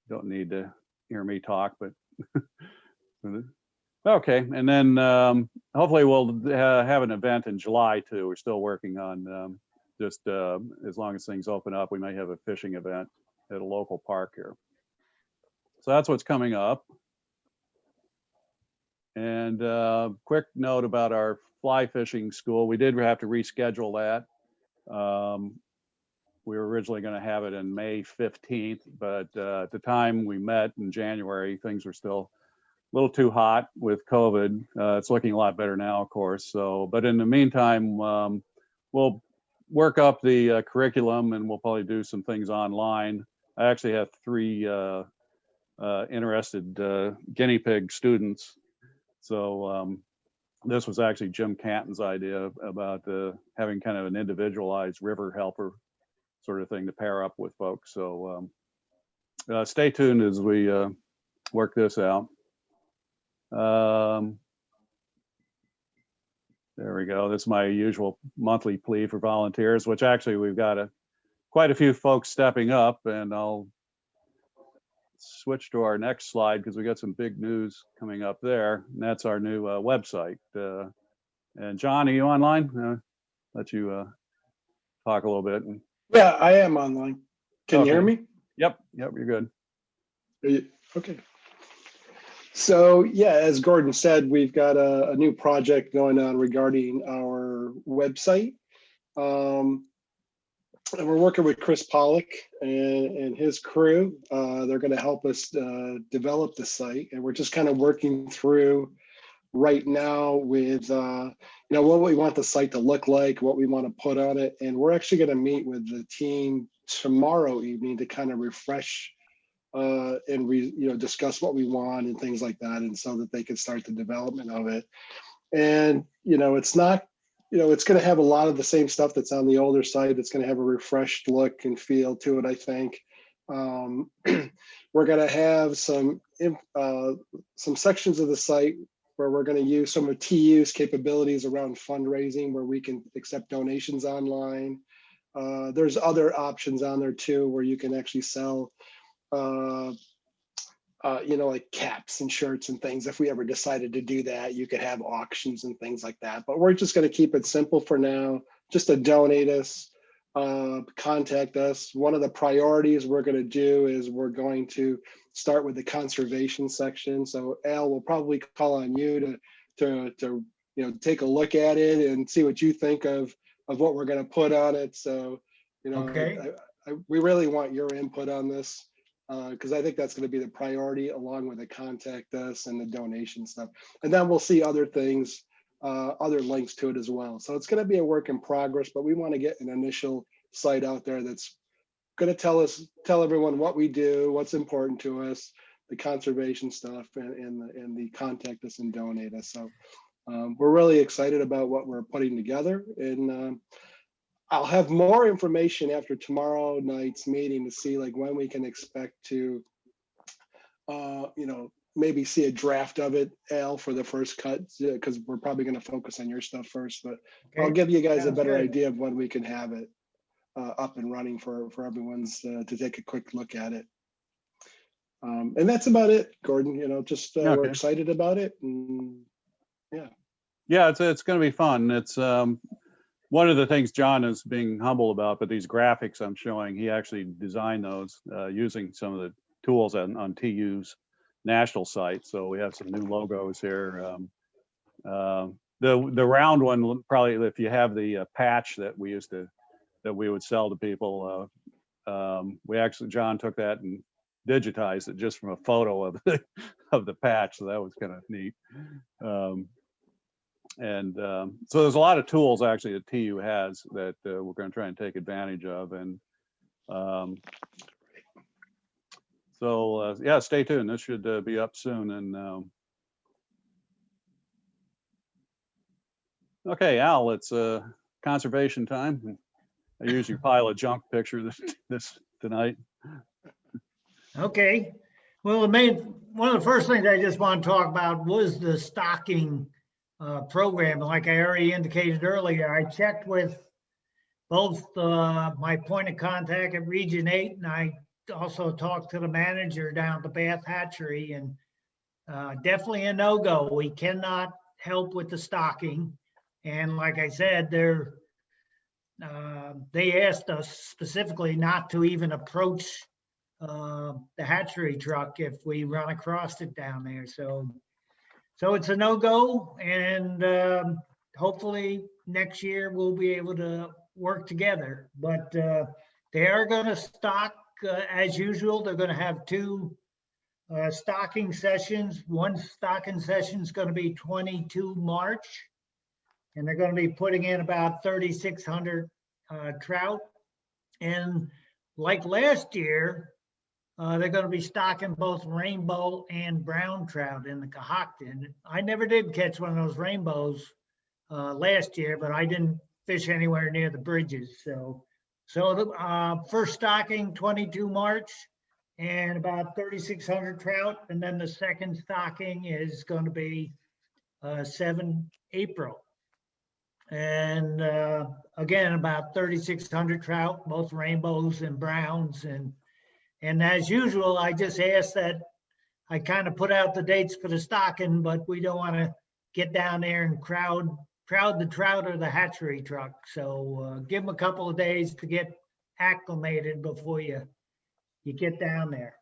don't need to hear me talk, but okay. And then hopefully we'll have an event in July too. We're still working on just as long as things open up, we might have a fishing event at a local park here. So that's what's coming up. And quick note about our fly fishing school. We did have to reschedule that. We were originally going to have it in May 15th, but at the time we met in January, things were still a little too hot with COVID. It's looking a lot better now, of course. So, but in the meantime, we'll work up the curriculum and we'll probably do some things online. I actually have 3 interested guinea pig students. So this was actually Jim Canton's idea about having kind of an individualized river helper sort of thing to pair up with folks. So stay tuned as we work this out. There we go. This is my usual monthly plea for volunteers, which actually we've got quite a few folks stepping up, and I'll switch to our next slide because we got some big news coming up there, and that's our new website. And John, are you online? Let you talk a little bit. Yeah, I am online. Can you hear me? Yep, you're good. Okay. So yeah, as Gordon said, we've got a new project going on regarding our website. And we're working with Chris Pollock and his crew. They're going to help us develop the site, and we're just kind of working through right now with what we want the site to look like, what we want to put on it, and we're actually going to meet with the team tomorrow evening to kind of refresh and discuss what we want and things like that, and so that they can start the development of it. And it's not. It's going to have a lot of the same stuff that's on the older site. It's going to have a refreshed look and feel to it, I think. We're going to have some sections of the site where we're going to use some of TU's capabilities around fundraising, where we can accept donations online. There's other options on there too, where you can actually sell like caps and shirts and things. If we ever decided to do that, you could have auctions and things like that. But we're just going to keep it simple for now. Just to donate us, contact us. One of the priorities we're going to do is we're going to start with the conservation section. So Al, will probably call on you to take a look at it and see what you think of what we're going to put on it. So okay. we really want your input on this. Because I think that's going to be the priority, along with the contact us and the donation stuff. And then we'll see other things, other links to it as well. So it's going to be a work in progress, but we want to get an initial site out there that's going to tell everyone what we do, what's important to us, the conservation stuff, and the contact us and donate us. So we're really excited about what we're putting together. And I'll have more information after tomorrow night's meeting to see like when we can expect to, maybe see a draft of it, Al, for the first cut, because we're probably going to focus on your stuff first. But okay. I'll give you guys a better idea of when we can have it up and running for everyone's to take a quick look at it. And that's about it, Gordon. Just okay. We're excited about it. And, yeah, it's going to be fun. It's one of the things John is being humble about, but these graphics I'm showing, he actually designed those using some of the tools on TU's national site. So we have some new logos here. The round one, probably if you have the patch that we would sell to people, John took that and digitized it just from a photo of the patch. So that was kind of neat. So there's a lot of tools actually that TU has that we're going to try and take advantage of. And yeah, stay tuned. This should be up soon. And okay, Al, it's conservation time. I use your pile of junk picture this tonight. Okay. Well, one of the first things I just want to talk about was the stocking program. Like I already indicated earlier, I checked with both my point of contact at Region 8, and I also talked to the manager down at the Bath Hatchery, and definitely a no-go. We cannot help with the stocking. And like I said, they asked us specifically not to even approach the hatchery truck if we run across it down there. So it's a no-go, and hopefully next year we'll be able to work together. But they are going to stock as usual. They're going to have two stocking sessions. One stocking session is going to be 22 March, and they're going to be putting in about 3,600 trout. And like last year, they're going to be stocking both rainbow and brown trout in the Cohocton. I never did catch one of those rainbows last year, but I didn't fish anywhere near the bridges. So the first stocking 22 March and about 3,600 trout, and then the second stocking is going to be 7 April. And again, about 3,600 trout, both rainbows and browns. And as usual, I just asked that I kind of put out the dates for the stocking, but we don't want to get down there and crowd the trout or the hatchery truck. So give them a couple of days to get acclimated before you get down there.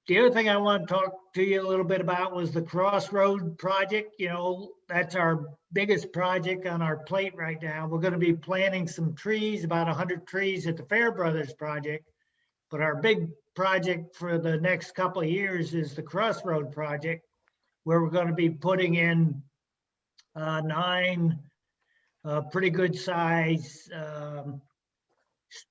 The other thing I want to talk to you a little bit about was the Crossroad project. You know, that's our biggest project on our plate right now. We're going to be planting some trees, about 100 trees at the Fairbrothers project. But our big project for the next couple of years is the Crossroad project, where we're going to be putting in 9 pretty good size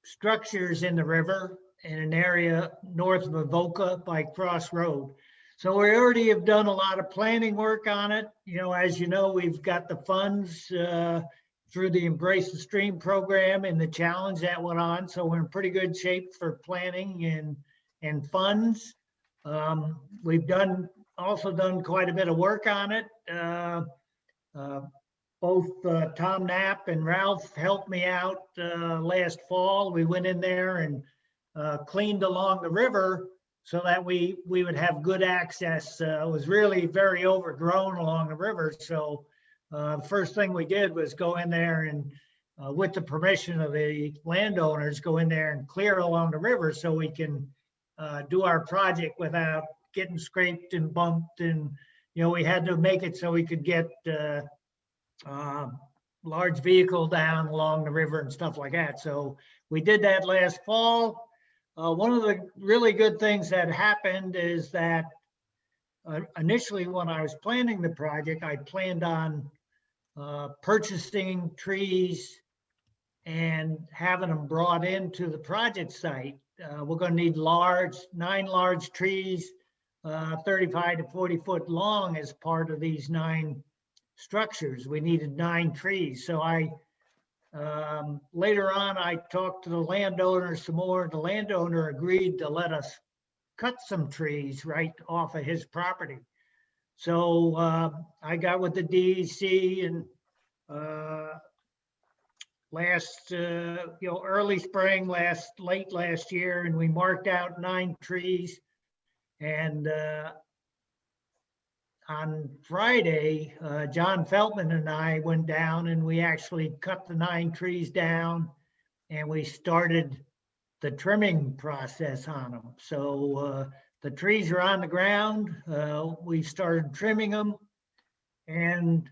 structures in the river in an area north of Avoca by Crossroad. So we already have done a lot of planning work on it. You know, as you know, we've got the funds through the Embrace the Stream program and the challenge that went on. So we're in pretty good shape for planning and funds. We've also done quite a bit of work on it. Both Tom Knapp and Ralph helped me out last fall. We went in there and cleaned along the river so that we would have good access. It was really very overgrown along the river. So the first thing we did was go in there and with the permission of the landowners, go in there and clear along the river so we can do our project without getting scraped and bumped. And, you know, we had to make it so we could get large vehicle down along the river and stuff like that. So we did that last fall. One of the really good things that happened is that initially when I was planning the project, I planned on purchasing trees and having them brought into the project site. We're going to need 9 large trees, 35 to 40 foot long as part of these 9 structures. We needed 9 trees. So later on, I talked to the landowner some more. The landowner agreed to let us cut some trees right off of his property. So I got with the DEC and early spring, late last year, and we marked out 9 trees. And on Friday, John Feltman and I went down and we actually cut the 9 trees down and we started the trimming process on them. So the trees are on the ground. We started trimming them, and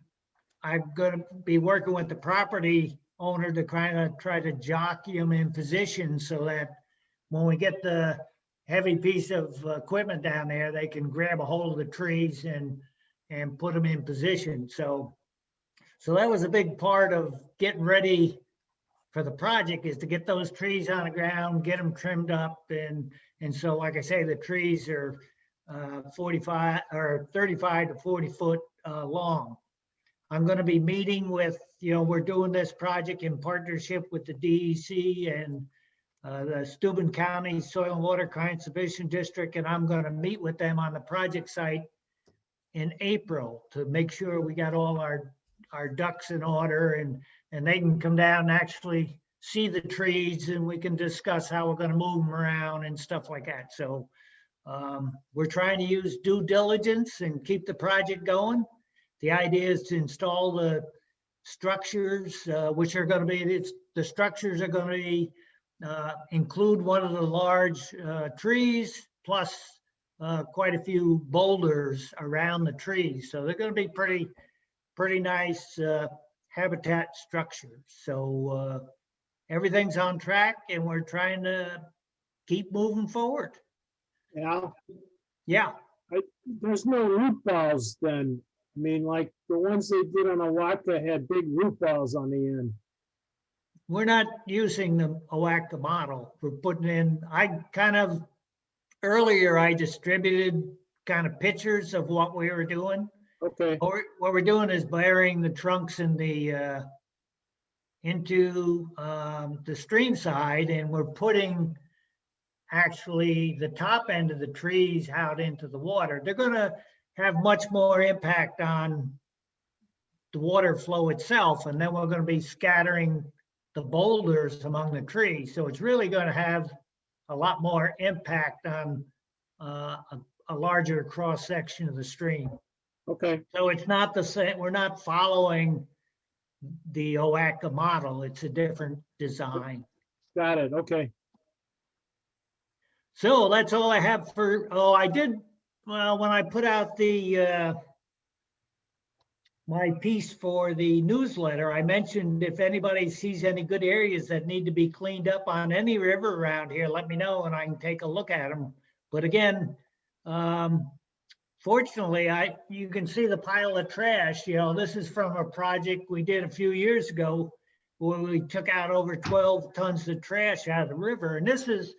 I'm going to be working with the property owner to kind of try to jockey them in position so that when we get the heavy piece of equipment down there, they can grab a hold of the trees and put them in position. So that was a big part of getting ready for the project, is to get those trees on the ground, get them trimmed up. And so, like I say, the trees are 35 to 40 foot long. I'm going to be meeting with, we're doing this project in partnership with the DEC and the Steuben County Soil and Water Conservation District, and I'm going to meet with them on the project site in April to make sure we got all our ducks in order, and they can come down and actually see the trees and we can discuss how we're gonna move them around and stuff like that. So we're trying to use due diligence and keep the project going. The idea is to install the structures, which are gonna be, the structures are gonna be, include one of the large trees, plus quite a few boulders around the trees. So they're gonna be pretty nice habitat structures. So everything's on track and we're trying to keep moving forward. Yeah, Yeah, there's no root balls then. I mean, like the ones they did on Awaka had big root balls on the end. we're not using the OACA model. We're putting in, earlier I distributed kind of pictures of what we were doing. Okay, What we're doing is burying the trunks in the into the stream side, and we're putting actually the top end of the trees out into the water. They're going to have much more impact on the water flow itself, and then we're going to be scattering the boulders among the trees. So it's really going to have a lot more impact on a larger cross section of the stream. okay, So it's not the same, we're not following the OACA model, it's a different design. got it, okay. So that's all I have for, I did, well, when I put out the my piece for the newsletter, I mentioned if anybody sees any good areas that need to be cleaned up on any river around here, let me know and I can take a look at them. But again, fortunately, you can see the pile of trash. This is from a project we did a few years ago where we took out over 12 tons of trash out of the river. And this is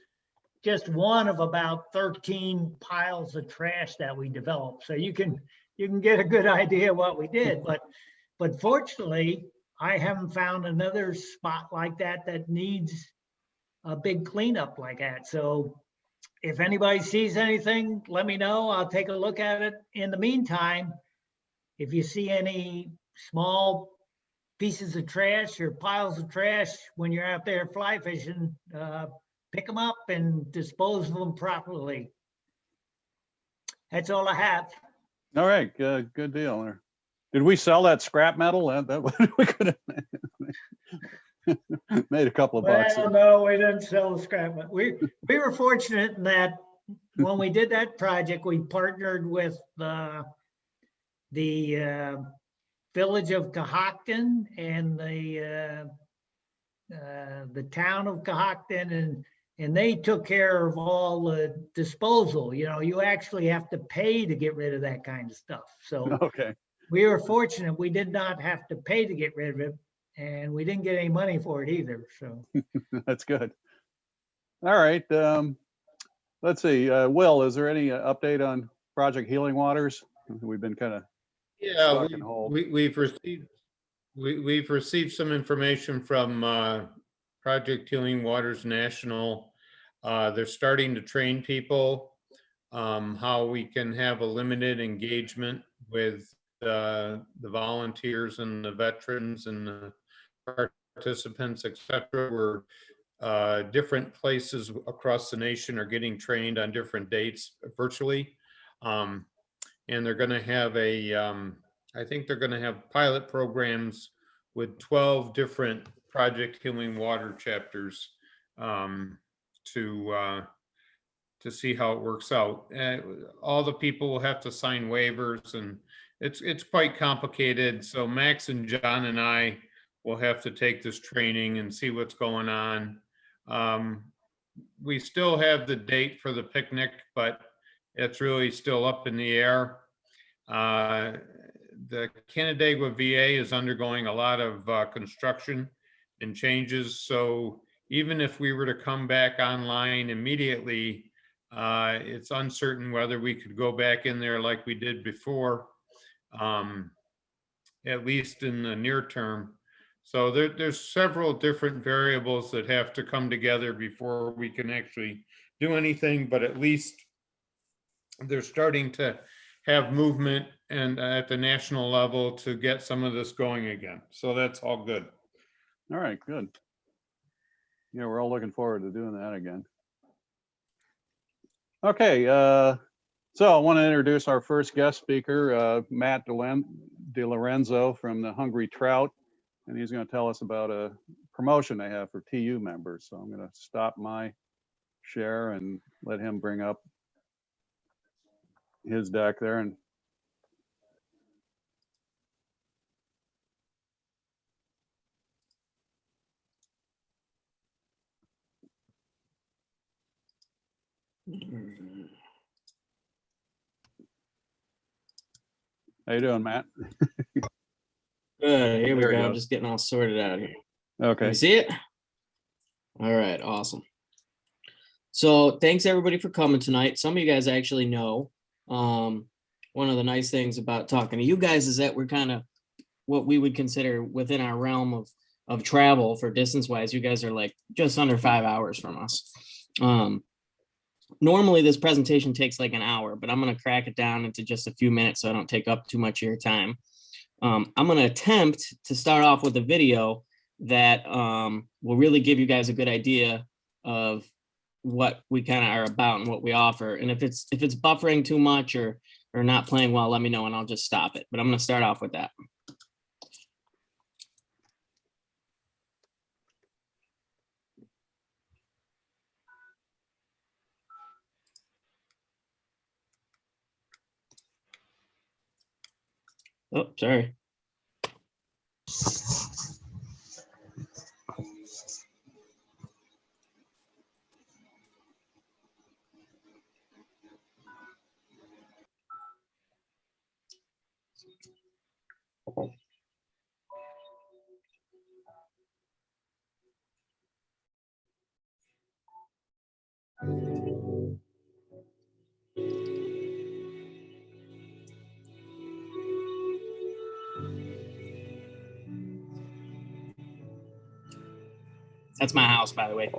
just one of about 13 piles of trash that we developed. So you can get a good idea what we did. But fortunately, I haven't found another spot like that needs a big cleanup like that. So if anybody sees anything, let me know. I'll take a look at it. In the meantime, if you see any small pieces of trash or piles of trash when you're out there fly fishing, pick them up and dispose of them properly. That's all I have. All right, good deal there. Did we sell that scrap metal? That we could have made a couple of bucks. Well, no, we didn't sell the scrap. We were fortunate in that when we did that project, we partnered with the village of Cohocton and the town of Cohocton, and they took care of all the disposal. You actually have to pay to get rid of that kind of stuff. So Okay, we were fortunate we did not have to pay to get rid of it, and we didn't get any money for it either. So that's good. All right, let's see. Will, is there any update on Project Healing Waters? We've been kind of Yeah, stuck in hold. we've received some information from Project Healing Waters National. They're starting to train people how we can have a limited engagement with the volunteers and the veterans and the participants, etc. We're different places across the nation are getting trained on different dates virtually. And they're going to have I think they're going to have pilot programs with 12 different Project Healing Water chapters to see how it works out. All the people will have to sign waivers, and it's quite complicated. So Max and John and I will have to take this training and see what's going on. We still have the date for the picnic, but it's really still up in the air. The Canandaigua VA is undergoing a lot of construction and changes. So even if we were to come back online immediately, it's uncertain whether we could go back in there like we did before, at least in the near term. So there's several different variables that have to come together before we can actually do anything, but at least they're starting to have movement and at the national level to get some of this going again. So that's all good. All right, good. Yeah, we're all looking forward to doing that again. Okay, so I want to introduce our first guest speaker, Matt DeLorenzo from the Hungry Trout, and he's going to tell us about a promotion they have for TU members. So I'm going to stop my share and let him bring up his deck there. And how you doing, Matt? Good. Here we There he go. goes. Just getting all sorted out here. Can Okay. you see it? All right. Awesome. So thanks everybody for coming tonight. Some of you guys actually know. One of the nice things about talking to you guys is that we're kind of what we would consider within our realm of travel for distance wise. You guys are like just under 5 hours from us. Normally this presentation takes like an hour, but I'm going to crack it down into just a few minutes so I don't take up too much of your time. I'm going to attempt to start off with a video that will really give you guys a good idea of what we kind of are about and what we offer. And if it's buffering too much or not playing well, let me know and I'll just stop it. But I'm going to start off with that. Oh, sorry. That's my house, by the way.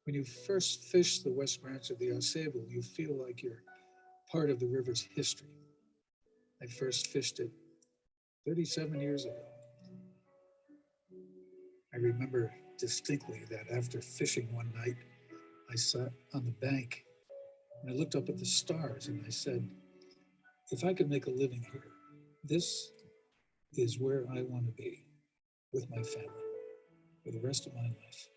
When you first fish the west branch of the Ausable, you feel like you're part of the river's history. I first fished it 37 years ago. I remember distinctly that after fishing one night, I sat on the bank and I looked up at the stars and I said, if I could make a living here, this is where I want to be with my family for the rest of my life.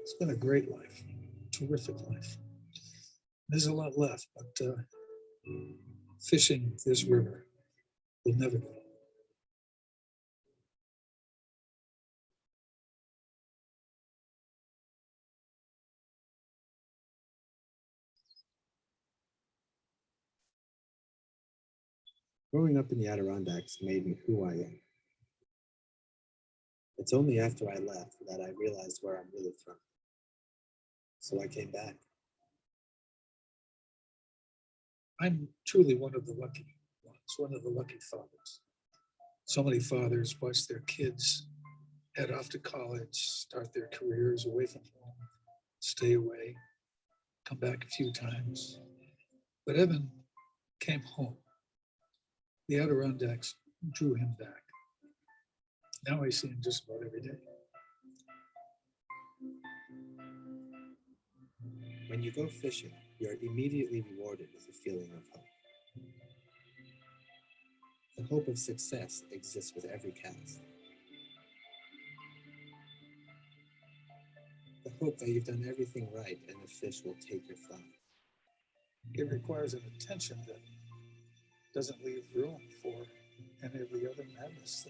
It's been a great life, terrific life. There's a lot left, but fishing this river will never go. Growing up in the Adirondacks made me who I am. It's only after I left that I realized where I'm really from. So I came back. I'm truly one of the lucky ones, one of the lucky fathers. So many fathers watch their kids head off to college, start their careers away from home, stay away, come back a few times. But Evan came home. The Adirondacks drew him back. Now I see him just about every day. When you go fishing, you're immediately rewarded with a feeling of hope. The hope of success exists with every cast. The hope that you've done everything right and the fish will take your fly. It requires an attention that doesn't leave room for any of the other madness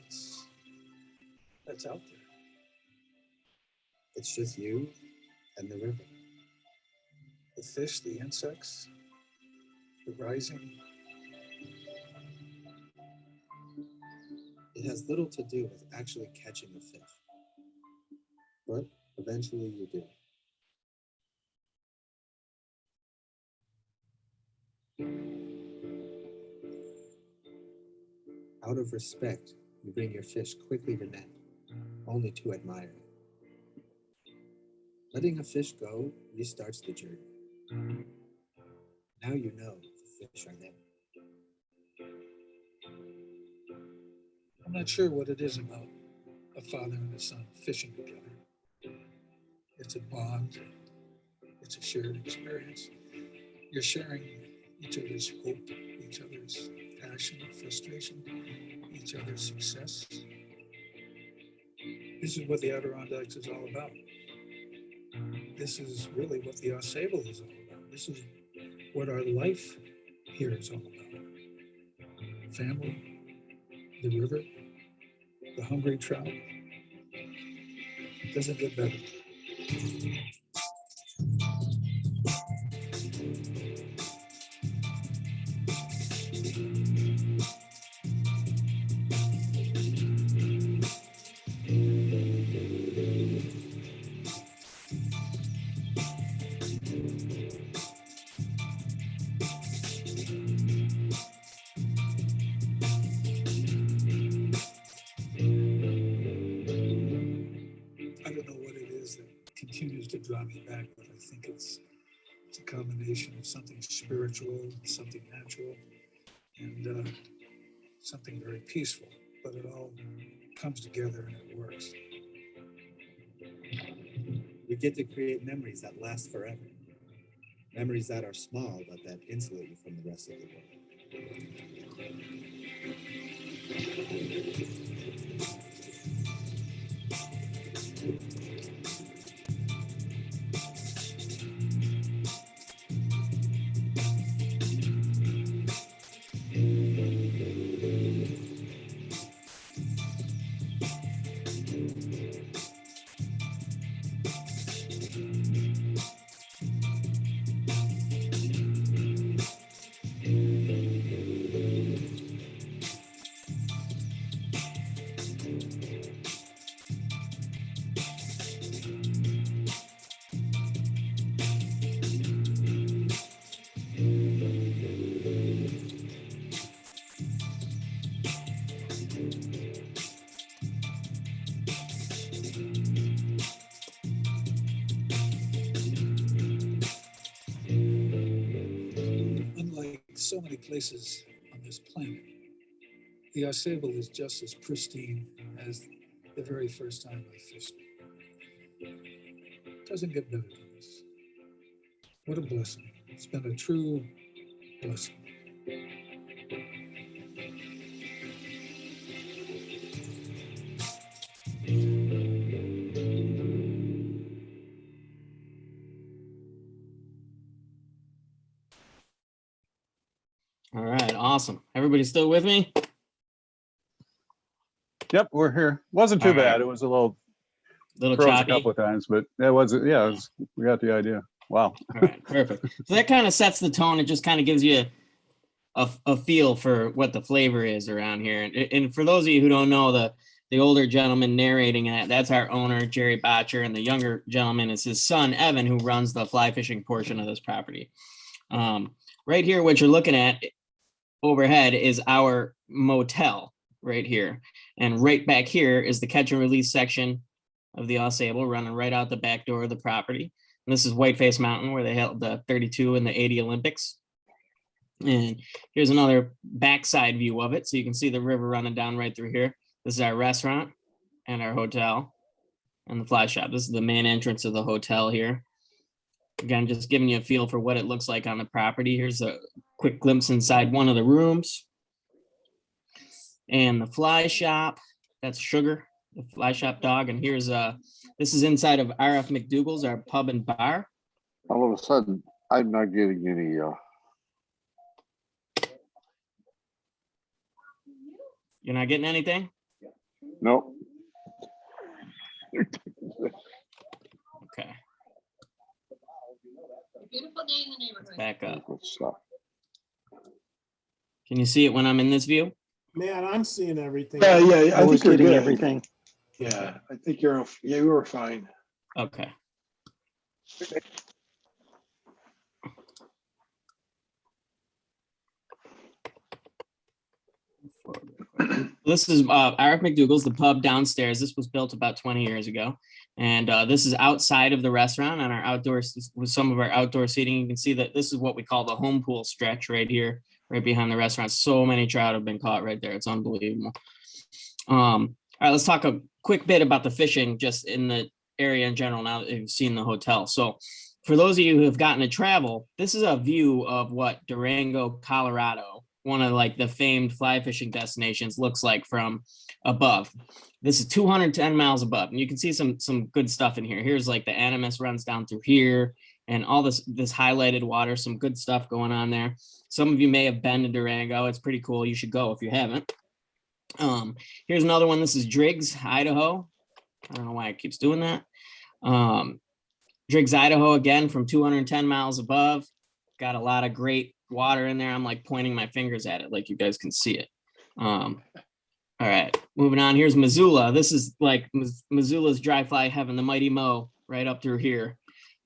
that's out there. It's just you and the river. The fish, the insects, the rising. It has little to do with actually catching a fish. But eventually you do. Out of respect, you bring your fish quickly to net, only to admire it. Letting a fish go restarts the journey. Now you know the fish are there. I'm not sure what it is about a father and a son fishing together. It's a bond. It's a shared experience. You're sharing each other's hope, each other's passion, frustration, each other's success. This is what the Adirondacks is all about. This is really what the Ausable is all about. This is what our life here is all about. Family, the river, the hungry trout. It doesn't get better. I don't know what it is that continues to draw me back, but I think it's a combination of something spiritual, something natural, and something very peaceful. But it all comes together and it works. We get to create memories that last forever. Memories that are small, but that insulate you from the rest of the world. Unlike so many places on this planet, the Ausable is just as pristine as the very first time I fished it. Doesn't get better than this. What a blessing. It's been a true blessing. All right, awesome. Everybody still with me? Yep, we're here. Wasn't too All right. bad. It was a little Little froze a choppy. couple of times, but it wasn't. Yeah, we got the idea. Wow. All right, perfect. So that kind of sets the tone. It just kind of gives you a feel for what the flavor is around here. And for those of you who don't know, the older gentleman narrating it, that's our owner, Jerry Botcher, and the younger gentleman is his son, Evan, who runs the fly fishing portion of this property. Right here, what you're looking at overhead is our motel right here. And right back here is the catch and release section of the Ausable running right out the back door of the property. And this is Whiteface Mountain, where they held the 32 and the 80 Olympics. And here's another backside view of it. So you can see the river running down right through here. This is our restaurant and our hotel and the fly shop. This is the main entrance of the hotel here. Again, just giving you a feel for what it looks like on the property. Here's a quick glimpse inside one of the rooms. And the fly shop, that's Sugar, the fly shop dog. And here's this is inside of RF McDougal's, our pub and bar. All of a sudden, I'm not getting any, You're not getting anything? nope. Okay, Beautiful day in the neighborhood. back up. Good stuff. Can you see it when I'm in this view? Man, I'm seeing everything. Yeah, I I was think you're getting good. everything. Yeah, I think you were fine. Okay. This is Eric McDougal's, the pub downstairs. This was built about 20 years ago. And this is outside of the restaurant on our outdoors with some of our outdoor seating. You can see that this is what we call the home pool stretch right here, right behind the restaurant. So many trout have been caught right there. It's unbelievable. All right, let's talk a quick bit about the fishing just in the area in general now that you've seen the hotel. So for those of you who have gotten to travel, this is a view of what Durango, Colorado, one of like the famed fly fishing destinations, looks like from above. This is 210 miles above, and you can see some good stuff in here. Here's like the Animus runs down through here, and all this highlighted water, some good stuff going on there. Some of you may have been to Durango. It's pretty cool. You should go if you haven't. Here's another one. This is Driggs, Idaho. I don't know why it keeps doing that. Driggs, Idaho, again, from 210 miles above. Got a lot of great water in there. I'm like pointing my fingers at it like you guys can see it. All right, moving on. Here's Missoula. This is like Missoula's dry fly heaven, the mighty Mo, right up through here.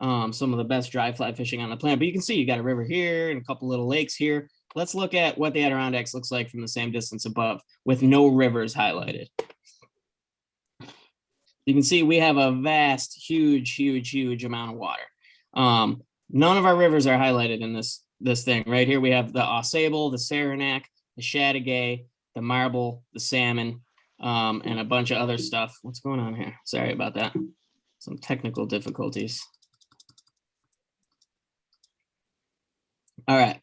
Some of the best dry fly fishing on the planet. But you can see you got a river here and a couple little lakes here. Let's look at what the Adirondacks looks like from the same distance above with no rivers highlighted. You can see we have a vast, huge amount of water. None of our rivers are highlighted in this thing. Right here we have the Ausable, the Saranac, the Chateauguay, the Marble, the Salmon, and a bunch of other stuff. What's going on here? Sorry about that. Some technical difficulties. All right.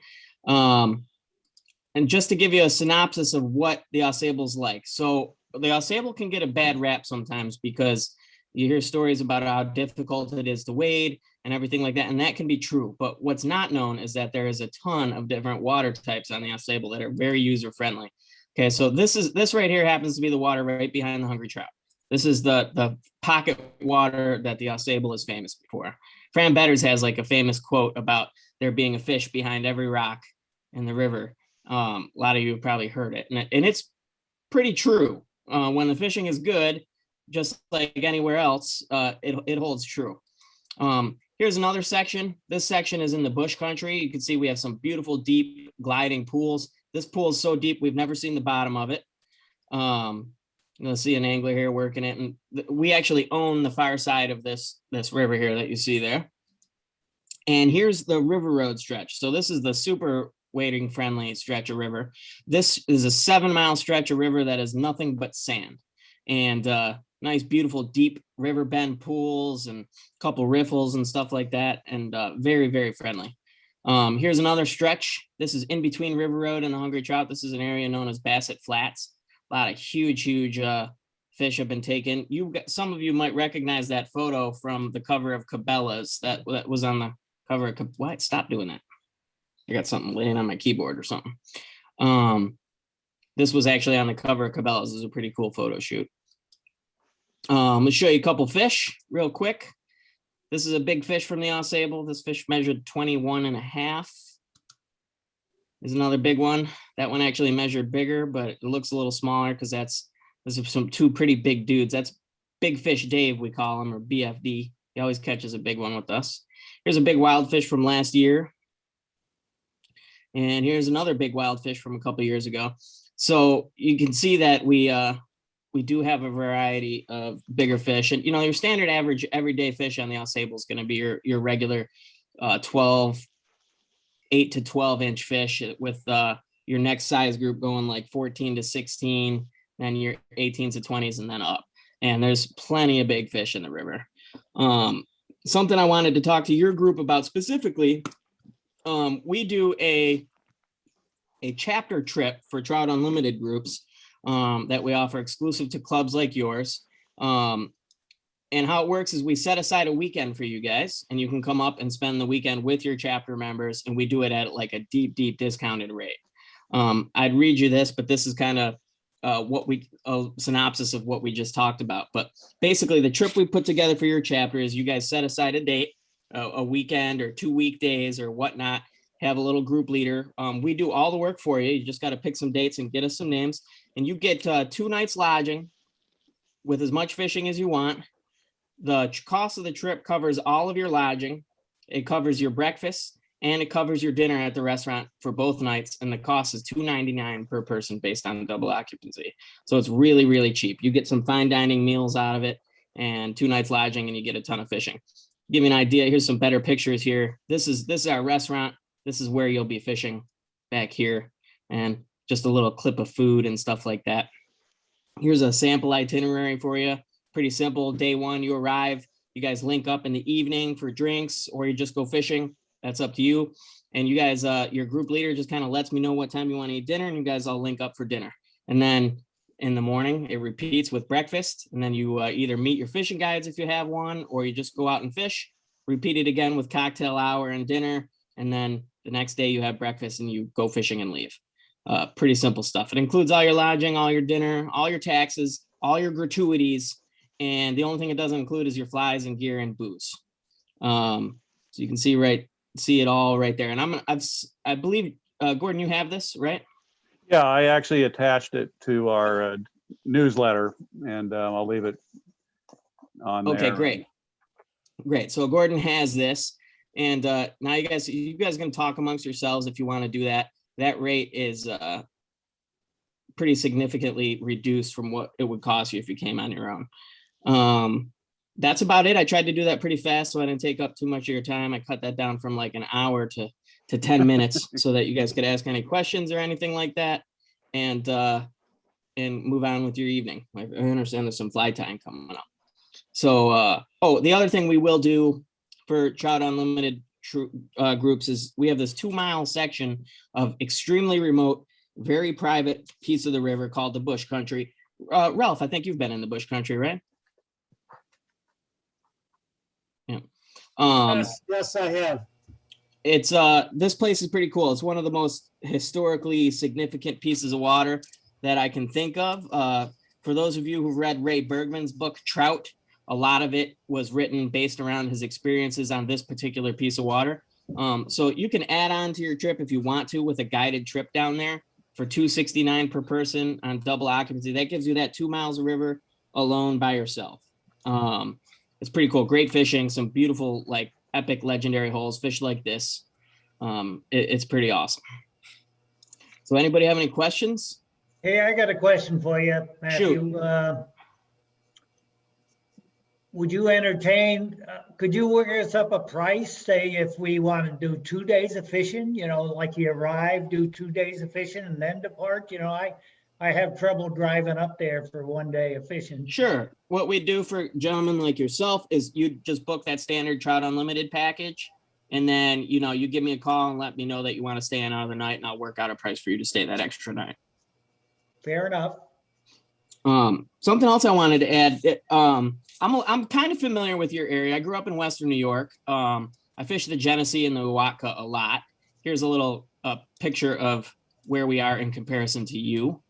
And just to give you a synopsis of what the Ausable's like. So the Ausable can get a bad rap sometimes because you hear stories about how difficult it is to wade and everything like that. And that can be true. But what's not known is that there is a ton of different water types on the Ausable that are very user friendly. Okay, so this right here happens to be the water right behind the Hungry Trout. This is the pocket water that the Ausable is famous for. Fran Betters has like a famous quote about there being a fish behind every rock in the river. A lot of you have probably heard it, and it's pretty true. When the fishing is good, just like anywhere else, it holds true. Here's another section. This section is in the bush country. You can see we have some beautiful, deep gliding pools. This pool is so deep, we've never seen the bottom of it. You'll see an angler here working it. And we actually own the far side of this river here that you see there. And here's the river road stretch. So this is the super wading friendly stretch of river. This is a 7-mile stretch of river that is nothing but sand and nice, beautiful, deep river bend pools and a couple riffles and stuff like that. And very, very friendly. Here's another stretch. This is in between River Road and the Hungry Trout. This is an area known as Bassett Flats. A lot of huge fish have been taken. Some of you might recognize that photo from the cover of Cabela's that was on the cover of, what? Stop doing that. I got something laying on my keyboard or something. This was actually on the cover of Cabela's. This is a pretty cool photo shoot. Let's show you a couple fish real quick. This is a big fish from the Ausable. This fish measured 21.5. There's another big one. That one actually measured bigger, but it looks a little smaller because those are two pretty big dudes. That's Big Fish Dave, we call him, or BFD. He always catches a big one with us. Here's a big wild fish from last year. And here's another big wild fish from a couple years ago. So you can see that we do have a variety of bigger fish. And, your standard average everyday fish on the Ausable is going to be your regular 8 to 12 inch fish with your next size group going like 14 to 16, then your 18s to 20s and then up. And there's plenty of big fish in the river. Something I wanted to talk to your group about specifically, we do a chapter trip for Trout Unlimited groups that we offer exclusive to clubs like yours. And how it works is we set aside a weekend for you guys, and you can come up and spend the weekend with your chapter members, and we do it at like a deep discounted rate. I'd read you this, but this is kind of a synopsis of what we just talked about. But basically, the trip we put together for your chapter is you guys set aside a date, a weekend or 2 weekdays or whatnot, have a little group leader. We do all the work for you. You just got to pick some dates and get us some names, and you get 2 nights lodging with as much fishing as you want. The cost of the trip covers all of your lodging. It covers your breakfast. and it covers your dinner at the restaurant for both nights. And the cost is $299 per person based on double occupancy. So it's really, really cheap. You get some fine dining meals out of it and 2 nights lodging, and you get a ton of fishing. Give you an idea. Here's some better pictures here. This is our restaurant. This is where you'll be fishing back here, and just a little clip of food and stuff like that. Here's a sample itinerary for you. Pretty simple. Day 1, you arrive. You guys link up in the evening for drinks, or you just go fishing. That's up to you. And you guys, your group leader just kind of lets me know what time you want to eat dinner, and you guys all link up for dinner. And then in the morning, it repeats with breakfast. And then you either meet your fishing guides if you have one, or you just go out and fish. Repeat it again with cocktail hour and dinner. And then the next day you have breakfast and you go fishing and leave. Pretty simple stuff. It includes all your lodging, all your dinner, all your taxes, all your gratuities. And the only thing it doesn't include is your flies and gear and booze. So you can see it all right there. And I believe, Gordon, you have this, right? Yeah, I actually attached it to our newsletter, and I'll leave it on there. Okay, great. So Gordon has this, and now you guys can talk amongst yourselves if you want to do that. That rate is pretty significantly reduced from what it would cost you if you came on your own. That's about it. I tried to do that pretty fast, so I didn't take up too much of your time. I cut that down from like an hour to 10 minutes so that you guys could ask any questions or anything like that, and move on with your evening. I understand there's some fly tying coming up. So, the other thing we will do for Trout Unlimited groups is we have this 2-mile section of extremely remote, very private piece of the river called the Bush Country. Ralph, I think you've been in the Bush Country, right? Yeah. Yes, I have. It's this place is pretty cool. It's one of the most historically significant pieces of water that I can think of. For those of you who've read Ray Bergman's book, Trout, a lot of it was written based around his experiences on this particular piece of water. So you can add on to your trip if you want to with a guided trip down there for $269 per person on double occupancy. That gives you that 2 miles of river alone by yourself. It's pretty cool. Great fishing, some beautiful, like epic legendary holes, fish like this. It's pretty awesome. So anybody have any questions? Hey, I got a question for you, Matthew. Shoot. Would you entertain, could you work us up a price, say if we want to do 2 days of fishing, like you arrive, do 2 days of fishing and then depart? I have trouble driving up there for 1 day of fishing. Sure. What we do for gentlemen like yourself is you just book that standard Trout Unlimited package. And then, you give me a call and let me know that you want to stay another night, and I'll work out a price for you to stay that extra night. Fair enough. Something else I wanted to add, I'm kind of familiar with your area. I grew up in Western New York. I fish the Genesee and the Watka a lot. Here's a little picture of where we are in comparison to you.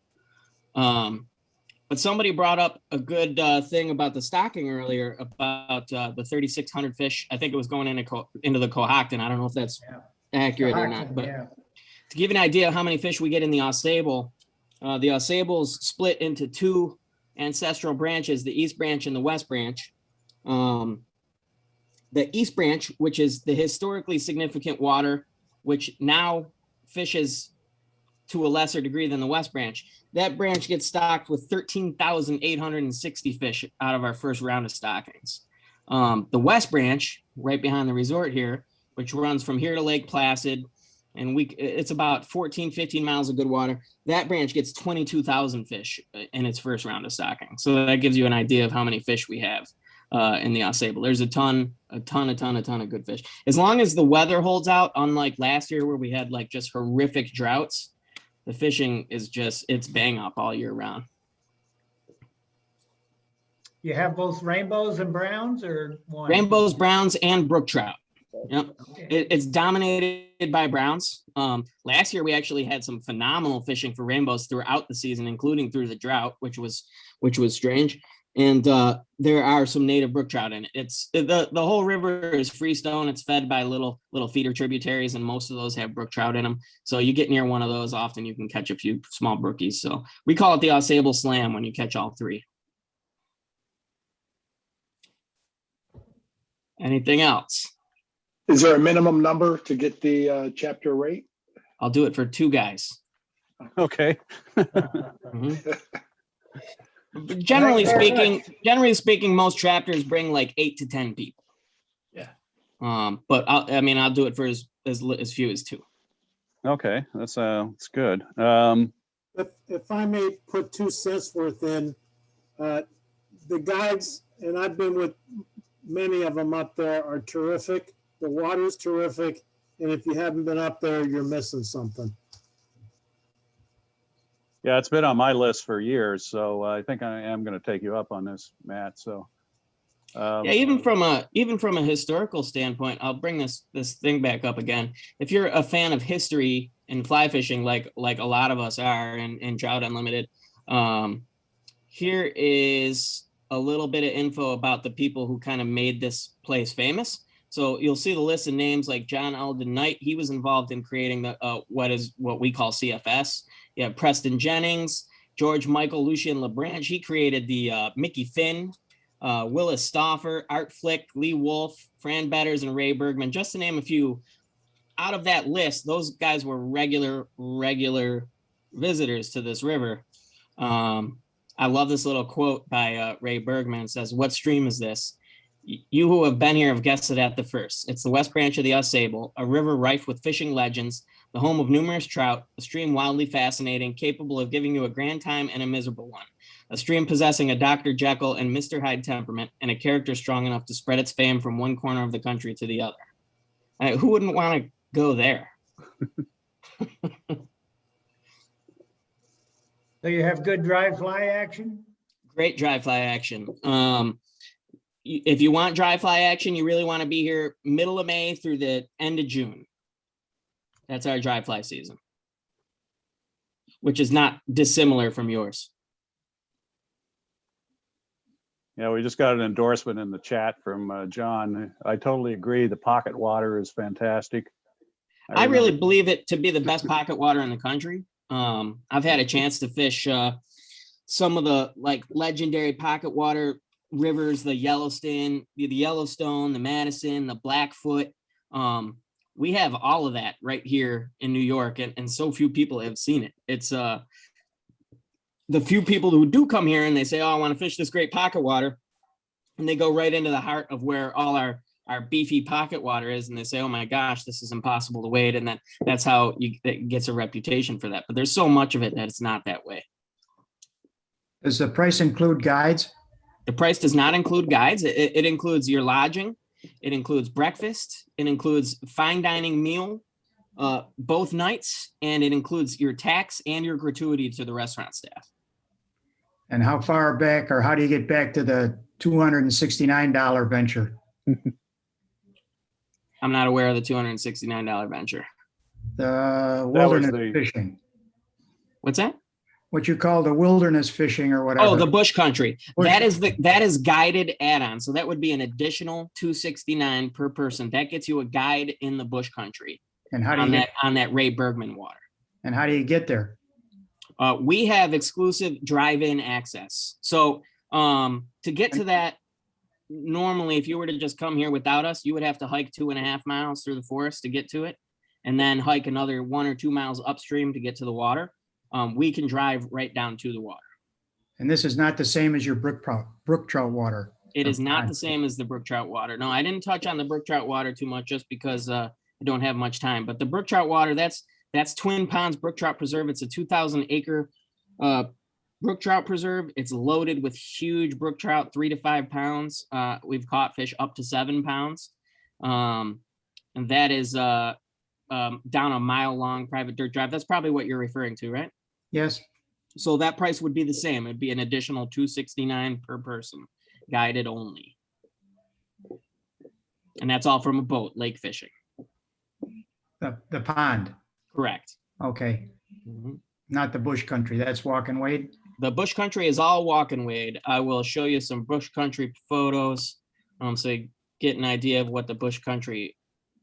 But somebody brought up a good thing about the stocking earlier about the 3,600 fish. I think it was going into the Cohocton. I don't know if that's accurate or not, but to give you an idea of how many fish we get in the Ausable, the Ausables split into 2 ancestral branches, the East Branch and the West Branch. The East Branch, which is the historically significant water, which now fishes to a lesser degree than the West Branch. That branch gets stocked with 13,860 fish out of our first round of stockings. The West Branch, right behind the resort here, which runs from here to Lake Placid, and it's about 14, 15 miles of good water. That branch gets 22,000 fish in its first round of stocking. So that gives you an idea of how many fish we have in the Ausable. There's a ton of good fish. As long as the weather holds out, unlike last year where we had like just horrific droughts, the fishing is it's bang up all year round. You have both rainbows and browns, or one? Rainbows, browns, and brook trout. Yep. Okay. It's dominated by browns. Last year we actually had some phenomenal fishing for rainbows throughout the season, including through the drought, which was strange. And there are some native brook trout in it. It's the whole river is freestone. It's fed by little feeder tributaries, and most of those have brook trout in them. So you get near one of those, often you can catch a few small brookies. So we call it the Ausable Slam when you catch all 3. Anything else? Is there a minimum number to get the chapter rate? I'll do it for 2 guys. Okay. Mhm. Generally speaking, most chapters bring like 8 to 10 people. Yeah. But I'll do it for as few as 2. Okay, that's good. If I may put 2 cents worth in, the guides, and I've been with many of them up there, are terrific. The water's terrific. And if you haven't been up there, you're missing something. Yeah, it's been on my list for years, so I think I am going to take you up on this, Matt. So, Yeah, even from a historical standpoint, I'll bring this thing back up again. If you're a fan of history and fly fishing, like a lot of us are in Trout Unlimited, here is a little bit of info about the people who kind of made this place famous. So you'll see the list of names like John Alden Knight. He was involved in creating the what we call CFS. You have Preston Jennings, George Michael, Lucien LeBranche. He created the Mickey Finn, Willis Stauffer, Art Flick, Lee Wolf, Fran Betters, and Ray Bergman, just to name a few. Out of that list, those guys were regular visitors to this river. I love this little quote by Ray Bergman. It says, "What stream is this? You who have been here have guessed it at the first. It's the West Branch of the Ausable, a river rife with fishing legends, the home of numerous trout, a stream wildly fascinating, capable of giving you a grand time and a miserable one, a stream possessing a Dr. Jekyll and Mr. Hyde temperament, and a character strong enough to spread its fame from one corner of the country to the other." Who wouldn't want to go there? So you have good dry fly action? Great dry fly action. If you want dry fly action, you really want to be here middle of May through the end of June. That's our dry fly season, which is not dissimilar from yours. yeah, we just got an endorsement in the chat from John. I totally agree. The pocket water is fantastic. I really believe it to be the best pocket water in the country. I've had a chance to fish some of the like legendary pocket water rivers, the Yellowstone, the Madison, the Blackfoot. We have all of that right here in New York, and so few people have seen it. It's the few people who do come here and they say, "Oh, I want to fish this great pocket water," and they go right into the heart of where all our beefy pocket water is, and they say, "Oh my gosh, this is impossible to wade," and that's how it gets a reputation for that. But there's so much of it that it's not that way. Does the price include guides? The price does not include guides. It includes your lodging. It includes breakfast. It includes fine dining meal both nights, and it includes your tax and your gratuity to the restaurant staff. And how far back, or how do you get back to the $269 venture? I'm not aware of the $269 venture. The wilderness fishing. What's that? What you call the wilderness fishing or whatever. Oh, the bush country. That is guided add-on. So that would be an additional $269 per person. That gets you a guide in the bush country. And how do you get on that Ray Bergman water? And how do you get there? We have exclusive drive-in access. So to get to that, normally, if you were to just come here without us, you would have to hike 2.5 miles through the forest to get to it, and then hike another 1 or 2 miles upstream to get to the water. We can drive right down to the water. And this is not the same as your brook trout water. It is not the same as the brook trout water. No, I didn't touch on the brook trout water too much just because I don't have much time. But the brook trout water, that's Twin Ponds Brook Trout Preserve. It's a 2,000-acre brook trout preserve. It's loaded with huge brook trout, 3 to 5 pounds. We've caught fish up to 7 pounds. And that is down a mile-long private dirt drive. That's probably what you're referring to, right? Yes. So that price would be the same. It'd be an additional $269 per person, guided only. And that's all from a boat, lake fishing. The pond. Correct. Okay. Mm-hmm. Not the bush country. That's walk and wade. The bush country is all walk and wade. I will show you some bush country photos so you get an idea of what the bush country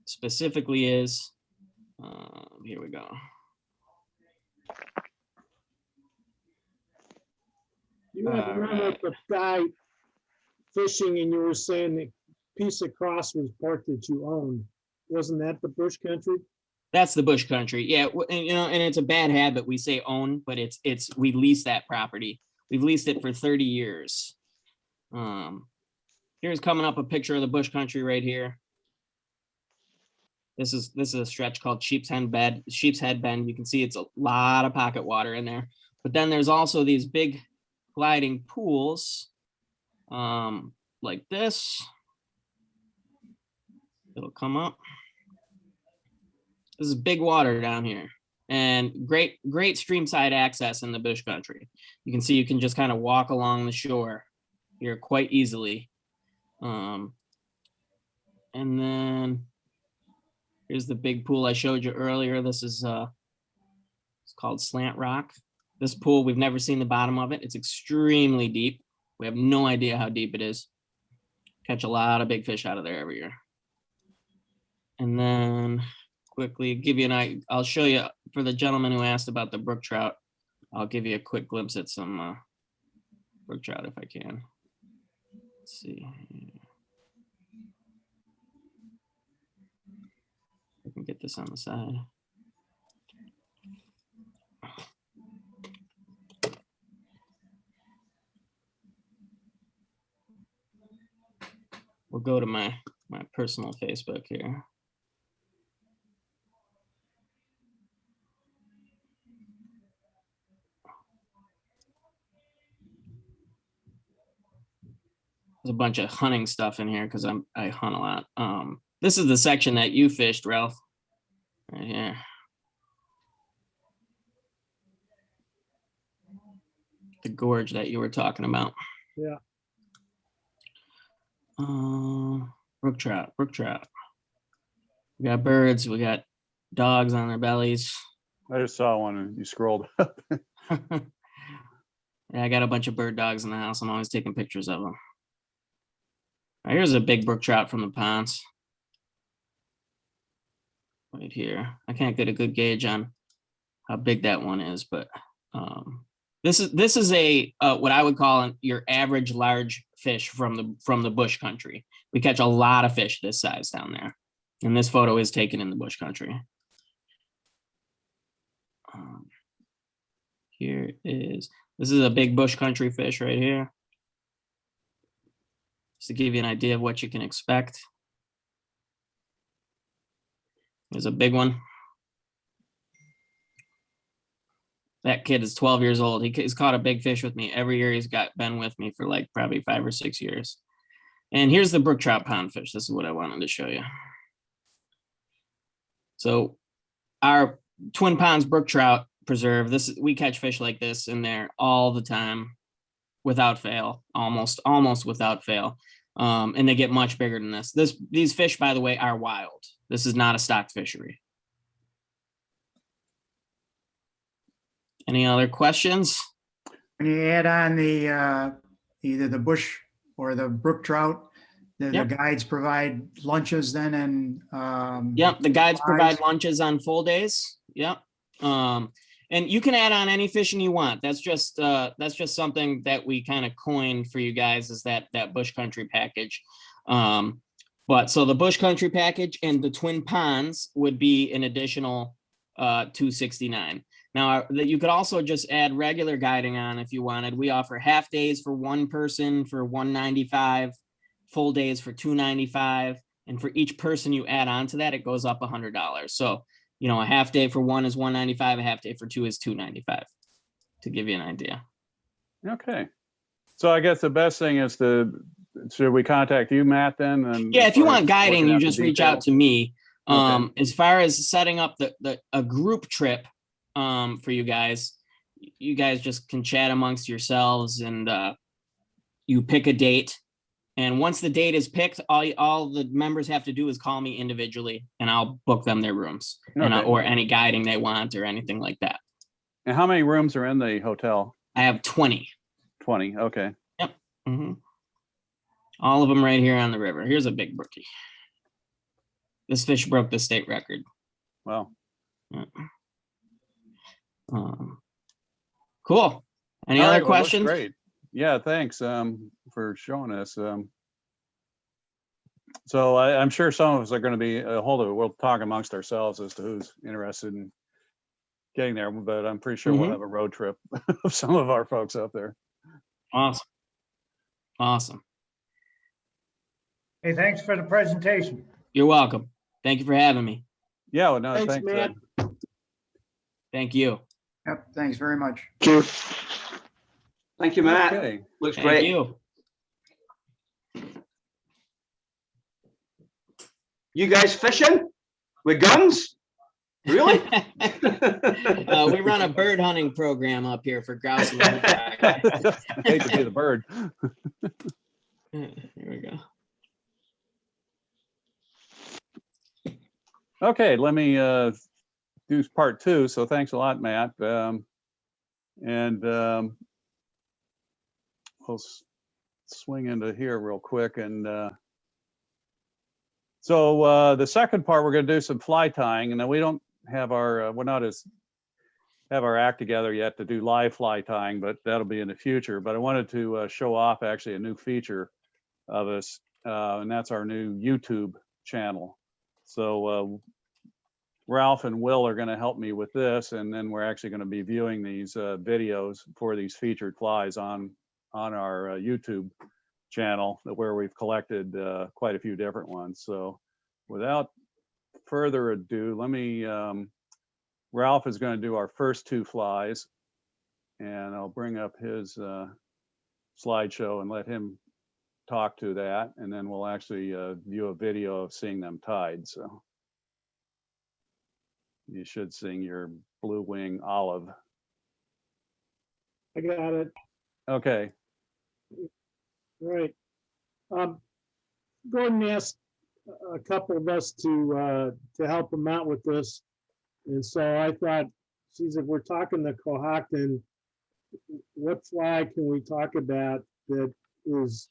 specifically is. Here we go. You had run up a guy fishing and you were saying the piece of cross was part that you owned. Wasn't that the bush country? That's the bush country. Yeah, and, and it's a bad habit. We say own, but we lease that property. We've leased it for 30 years. Here's coming up a picture of the bush country right here. This is a stretch called Sheep's Head Bend. You can see it's a lot of pocket water in there. But then there's also these big gliding pools, like this. It'll come up. This is big water down here, and great streamside access in the bush country. You can see you can just kind of walk along the shore here quite easily. And then here's the big pool I showed you earlier. This is it's called Slant Rock. This pool, we've never seen the bottom of it. It's extremely deep. We have no idea how deep it is. Catch a lot of big fish out of there every year. And then quickly give you I'll show you, for the gentleman who asked about the brook trout, I'll give you a quick glimpse at some brook trout if I can. Let's see. I can get this on the side. We'll go to my personal Facebook here. There's a bunch of hunting stuff in here because I hunt a lot. This is the section that you fished, Ralph, right here. The gorge that you were talking about. Yeah. Brook trout. We got birds. We got dogs on their bellies. I just saw one and you scrolled up. Yeah, I got a bunch of bird dogs in the house. I'm always taking pictures of them. Right, here's a big brook trout from the ponds. Right here. I can't get a good gauge on how big that one is, but this is a what I would call your average large fish from the bush country. We catch a lot of fish this size down there, and this photo is taken in the bush country. This is a big bush country fish right here. Just to give you an idea of what you can expect. There's a big one. That kid is 12 years old. He's caught a big fish with me every year. He's been with me for like probably 5 or 6 years. And here's the brook trout pond fish. This is what I wanted to show you. So our Twin Ponds brook trout preserve, we catch fish like this in there all the time, without fail, almost without fail. And they get much bigger than this. These fish, by the way, are wild. This is not a stocked fishery. Any other questions? When you add on the either the bush or the brook trout, the guides provide lunches then, and yep, the guides provide lunches on full days. Yep. And you can add on any fishing you want. That's just something that we kind of coined for you guys, is that bush country package. But so the bush country package and the Twin Ponds would be an additional $269. Now you could also just add regular guiding on if you wanted. We offer half days for one person for $195, full days for $295, and for each person you add on to that, it goes up $100. So a half day for one is $195, a half day for two is $295, to give you an idea. Okay. So I guess the best thing is should we contact you, Matt, then? And yeah, if you want guiding, you just reach out to me. Okay. As far as setting up a group trip for you guys just can chat amongst yourselves, and you pick a date. And once the date is picked, all the members have to do is call me individually, and I'll book them their rooms, or any guiding they want or anything like that. And how many rooms are in the hotel? I have 20. 20. Okay. Yep. Mm-hmm. All of them right here on the river. Here's a big brookie. This fish broke the state record. Wow. Yeah. Cool. Any All other right, well, questions? great. Yeah, thanks for showing us. So I'm sure some of us are going to be a hold of it. We'll talk amongst ourselves as to who's interested in getting there, but I'm pretty sure we'll have a road trip of some of our folks up there. Awesome. Awesome. Hey, thanks for the presentation. You're welcome. Thank you for having me. Yeah, well, no, Thanks, thanks. Matt. Thank you. Yep, thanks very much. Thank you. Thank you, Matt. Okay. Looks Thank great. you. You guys fishing with guns? Really? We run a bird hunting program up here for grouse and woodcock. Hate to be the bird. Here we go. Okay, let me do part 2. So thanks a lot, Matt. We'll swing into here real quick. And so the second part, we're going to do some fly tying, and then we don't have our have our act together yet to do live fly tying, but that'll be in the future. But I wanted to show off actually a new feature of us, and that's our new YouTube channel. So Ralph and Will are going to help me with this, and then we're actually going to be viewing these videos for these featured flies on our YouTube channel, where we've collected quite a few different ones. So without further ado, let me, Ralph is going to do our first 2 flies, and I'll bring up his slideshow and let him talk to that, and then we'll actually view a video of seeing them tied. So you should see your blue wing olive. I got it. Okay. All right. Gordon asked a couple of us to help him out with this. And so I thought, geez, if we're talking to Cohocton, what fly can we talk about that is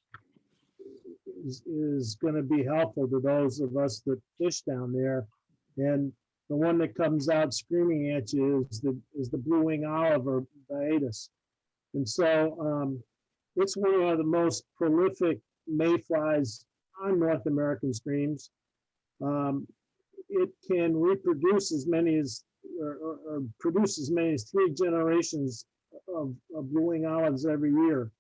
going to be helpful to those of us that fish down there? And the one that comes out screaming at you is the blue wing olive, or Baetis. And so it's one of the most prolific mayflies on North American streams. It can reproduce as many as, or produce as many as 3 generations of blue wing olives every year.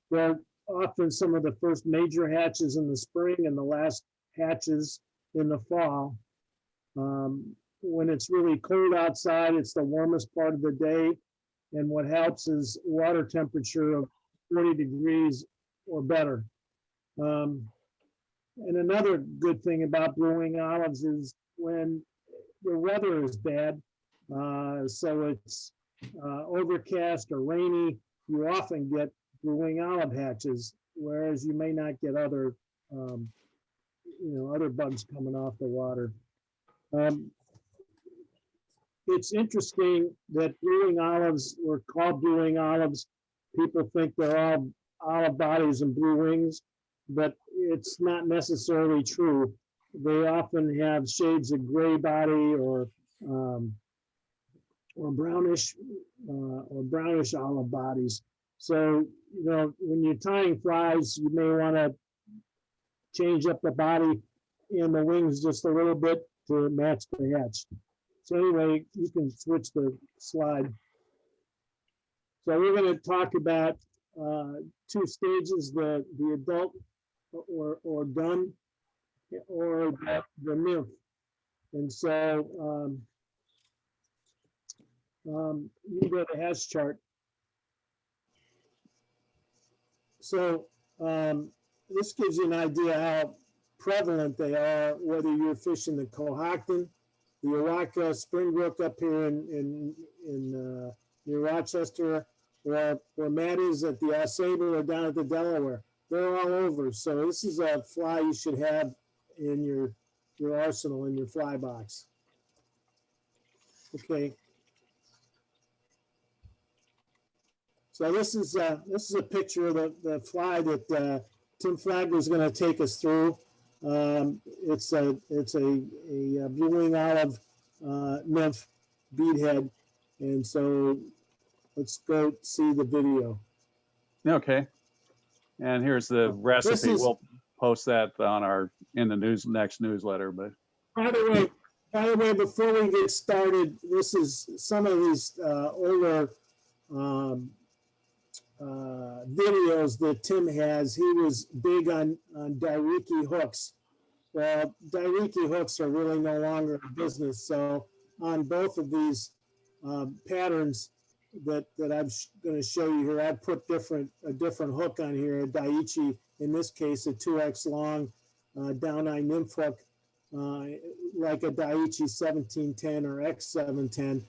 They're often some of the first major hatches in the spring and the last hatches in the fall. When it's really cold outside, it's the warmest part of the day. And what helps is water temperature of 40 degrees or better. And another good thing about blue wing olives is when the weather is bad, so it's overcast or rainy, you often get blue wing olive hatches, whereas you may not get other, other bugs coming off the water. It's interesting that blue wing olives were called blue wing olives. People think they're all olive bodies and blue wings, but it's not necessarily true. They often have shades of gray body or brownish olive bodies. So, when you're tying flies, you may want to change up the body and the wings just a little bit to match the hatch. So anyway, you can switch the slide. So we're going to talk about 2 stages: the adult or done, or the nymph. And so you go to hatch chart. So this gives you an idea how prevalent they are, whether you're fishing the Cohocton, the Ewaka, Springbrook up here in near Rochester, or where Matt is at the Ausable or down at the Delaware. They're all over. So this is a fly you should have in your arsenal, in your fly box. Okay. So this is a picture of the fly that Tim Flagler is going to take us through. It's a blue wing olive nymph beadhead, and so let's go see the video. Okay. And here's the recipe. We'll post that on in the next newsletter, but By the way, before we get started, this is some of these older videos that Tim has. He was big on Dairiki hooks. Well, Dairiki hooks are really no longer in business. So on both of these patterns that I'm going to show you here, I put a different hook on here, a Daiichi, in this case, a 2X long down eye nymph hook, like a Daiichi 1710 or X710.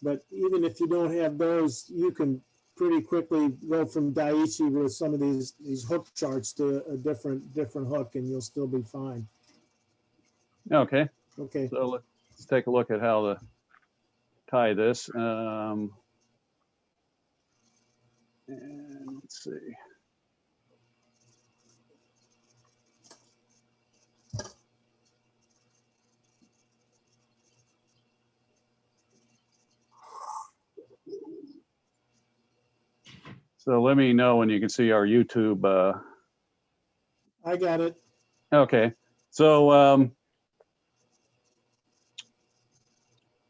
But even if you don't have those, you can pretty quickly go from Daiichi with some of these hook charts to a different hook, and you'll still be fine. okay. Okay. So let's take a look at how to tie this. And let's see. So let me know when you can see our YouTube. I got it. Okay. So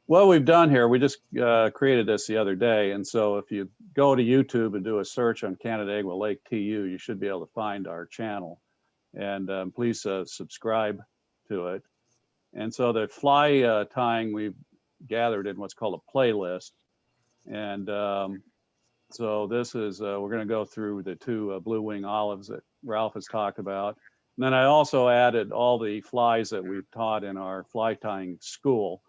what we've done here, we just created this the other day. And so if you go to YouTube and do a search on Canandaigua Lake TU, you should be able to find our channel. And please subscribe to it. And so the fly tying we've gathered in what's called a playlist. And so this is, we're going to go through the two blue wing olives that Ralph has talked about. And then I also added all the flies that we've taught in our fly tying school,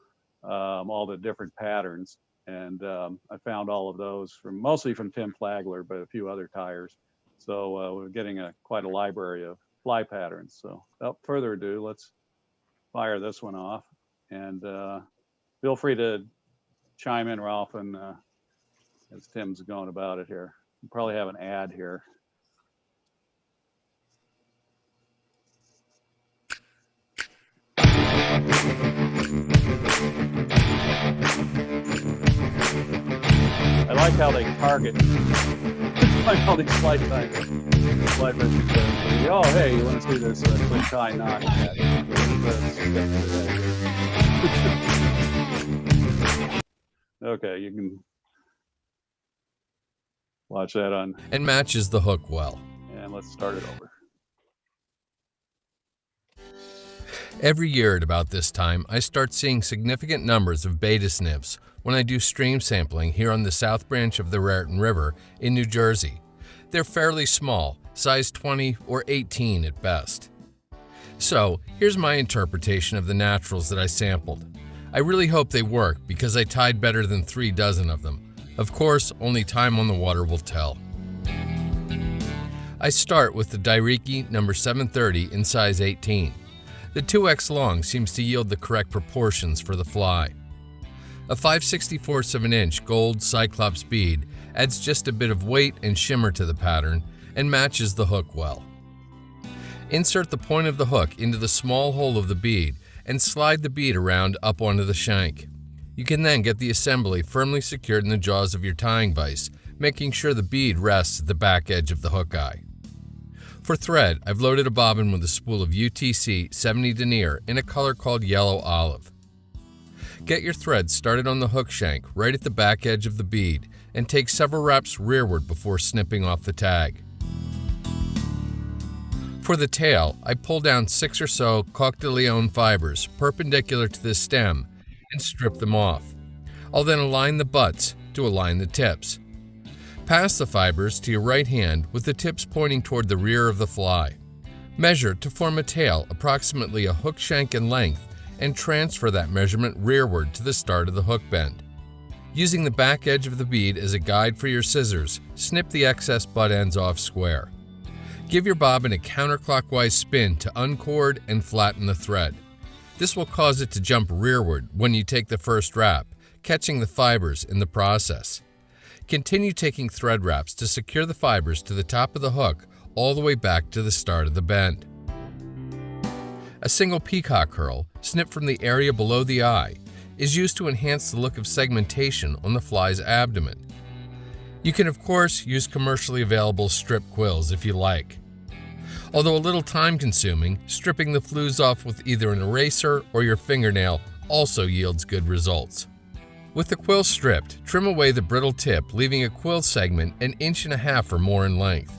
all the different patterns. And I found all of those mostly from Tim Flagler, but a few other tyers. So we're getting quite a library of fly patterns. So without further ado, let's fire this one off. And feel free to chime in, Ralph, and as Tim's going about it here. You probably have an ad here. I like how they target. I like how these flight times. Oh, hey, you want to see this quick tie knot? Okay, you can watch that on. And matches the hook well. And let's start it over. Every year at about this time, I start seeing significant numbers of Baetis nymphs when I do stream sampling here on the south branch of the Raritan River in New Jersey. They're fairly small, size 20 or 18 at best. So here's my interpretation of the naturals that I sampled. I really hope they work because I tied better than 3 dozen of them. Of course, only time on the water will tell. I start with the Dairiki number 730 in size 18. The 2X long seems to yield the correct proportions for the fly. A 5/64 of an inch gold Cyclops bead adds just a bit of weight and shimmer to the pattern and matches the hook well. Insert the point of the hook into the small hole of the bead and slide the bead around up onto the shank. You can then get the assembly firmly secured in the jaws of your tying vise, making sure the bead rests at the back edge of the hook eye. For thread, I've loaded a bobbin with a spool of UTC 70 denier in a color called yellow olive. Get your thread started on the hook shank right at the back edge of the bead and take several wraps rearward before snipping off the tag. For the tail, I pull down 6 or so Coq de Leon fibers perpendicular to the stem and strip them off. I'll then align the butts to align the tips. Pass the fibers to your right hand with the tips pointing toward the rear of the fly. Measure to form a tail approximately a hook shank in length and transfer that measurement rearward to the start of the hook bend. Using the back edge of the bead as a guide for your scissors, snip the excess butt ends off square. Give your bobbin a counterclockwise spin to uncord and flatten the thread. This will cause it to jump rearward when you take the first wrap, catching the fibers in the process. Continue taking thread wraps to secure the fibers to the top of the hook all the way back to the start of the bend. A single peacock curl, snipped from the area below the eye, is used to enhance the look of segmentation on the fly's abdomen. You can of course use commercially available strip quills if you like. Although a little time consuming, stripping the flues off with either an eraser or your fingernail also yields good results. With the quill stripped, trim away the brittle tip, leaving a quill segment 1.5 inches or more in length.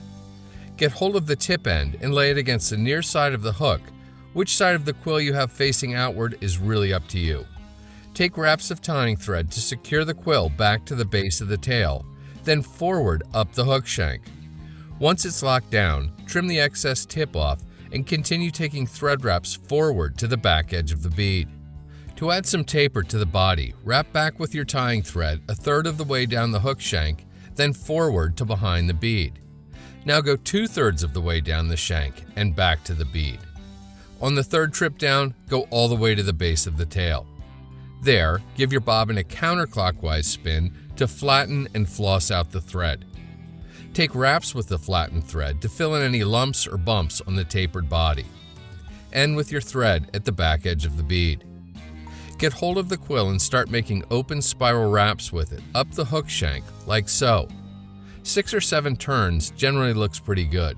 Get hold of the tip end and lay it against the near side of the hook. Which side of the quill you have facing outward is really up to you. Take wraps of tying thread to secure the quill back to the base of the tail, then forward up the hook shank. Once it's locked down, trim the excess tip off and continue taking thread wraps forward to the back edge of the bead. To add some taper to the body, wrap back with your tying thread 1/3 of the way down the hook shank, then forward to behind the bead. Now go 2/3 of the way down the shank and back to the bead. On the third trip down, go all the way to the base of the tail. There, give your bobbin a counterclockwise spin to flatten and floss out the thread. Take wraps with the flattened thread to fill in any lumps or bumps on the tapered body. End with your thread at the back edge of the bead. Get hold of the quill and start making open spiral wraps with it up the hook shank, like so. 6 or 7 turns generally looks pretty good.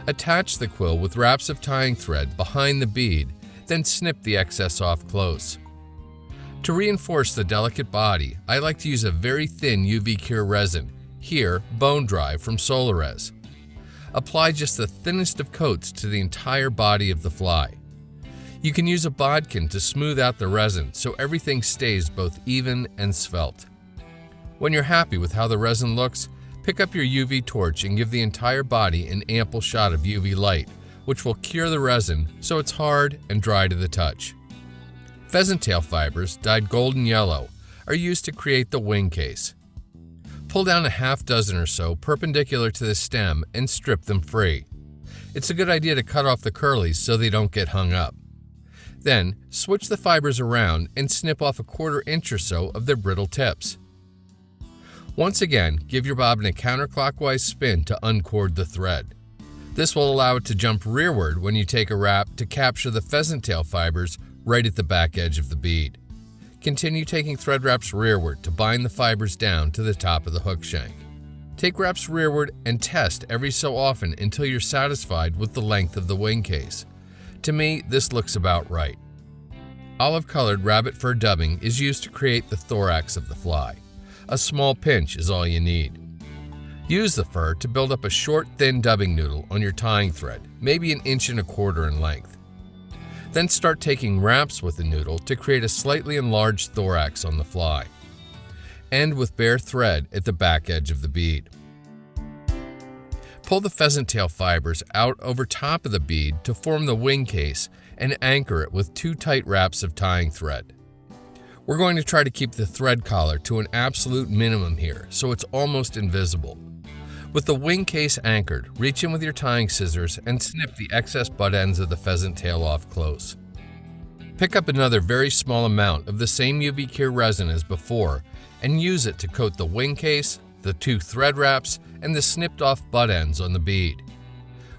Attach the quill with wraps of tying thread behind the bead, then snip the excess off close. To reinforce the delicate body, I like to use a very thin UV cure resin, here Bone Dry from Solarez. Apply just the thinnest of coats to the entire body of the fly. You can use a bodkin to smooth out the resin so everything stays both even and svelte. When you're happy with how the resin looks, pick up your UV torch and give the entire body an ample shot of UV light, which will cure the resin so it's hard and dry to the touch. Pheasant tail fibers, dyed golden yellow, are used to create the wing case. Pull down a half dozen or so perpendicular to the stem and strip them free. It's a good idea to cut off the curlies so they don't get hung up. Then, switch the fibers around and snip off 1/4 inch or so of their brittle tips. Once again, give your bobbin a counterclockwise spin to uncord the thread. This will allow it to jump rearward when you take a wrap to capture the pheasant tail fibers right at the back edge of the bead. Continue taking thread wraps rearward to bind the fibers down to the top of the hook shank. Take wraps rearward and test every so often until you're satisfied with the length of the wing case. To me, this looks about right. Olive-colored rabbit fur dubbing is used to create the thorax of the fly. A small pinch is all you need. Use the fur to build up a short, thin dubbing noodle on your tying thread, maybe 1.25 inches in length. Then start taking wraps with the noodle to create a slightly enlarged thorax on the fly. End with bare thread at the back edge of the bead. Pull the pheasant tail fibers out over top of the bead to form the wing case and anchor it with 2 tight wraps of tying thread. We're going to try to keep the thread collar to an absolute minimum here, so it's almost invisible. With the wing case anchored, reach in with your tying scissors and snip the excess butt ends of the pheasant tail off close. Pick up another very small amount of the same UV cure resin as before and use it to coat the wing case, the 2 thread wraps, and the snipped off butt ends on the bead.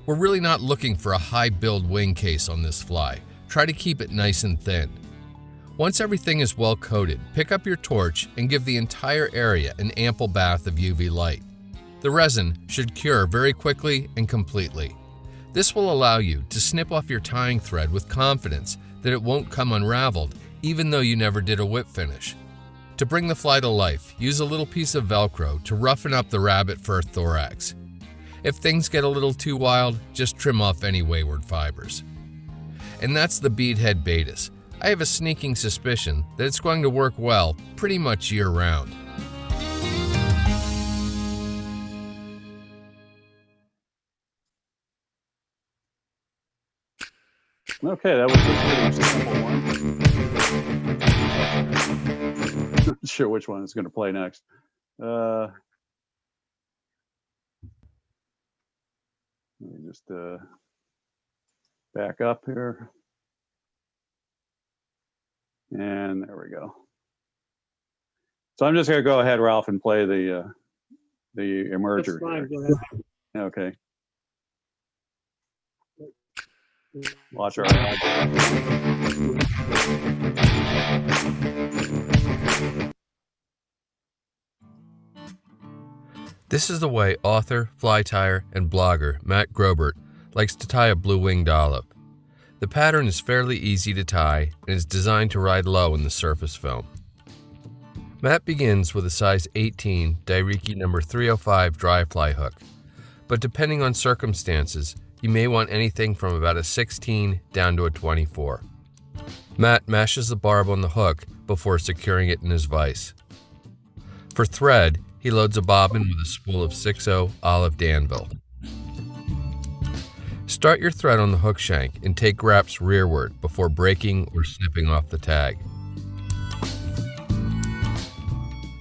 We're really not looking for a high build wing case on this fly. Try to keep it nice and thin. Once everything is well coated, pick up your torch and give the entire area an ample bath of UV light. The resin should cure very quickly and completely. This will allow you to snip off your tying thread with confidence that it won't come unraveled even though you never did a whip finish. To bring the fly to life, use a little piece of Velcro to roughen up the rabbit fur thorax. If things get a little too wild, just trim off any wayward fibers. And that's the beadhead Baetis. I have a sneaking suspicion that it's going to work well pretty much year-round. Okay, that was a pretty simple one. Not sure which one is going to play next. Let me just back up here. And there we go. So I'm just going to go ahead, Ralph, and play the emerger. That's fine, here. go ahead. Okay. Watch our ad. This is the way author, fly tyer, and blogger Matt Grobert likes to tie a blue-winged olive. The pattern is fairly easy to tie and is designed to ride low in the surface film. Matt begins with a size 18 Dairiki number 305 dry fly hook, but depending on circumstances, you may want anything from about a 16 down to a 24. Matt mashes the barb on the hook before securing it in his vise. For thread, he loads a bobbin with a spool of 6/0 olive Danville. Start your thread on the hook shank and take wraps rearward before breaking or snipping off the tag.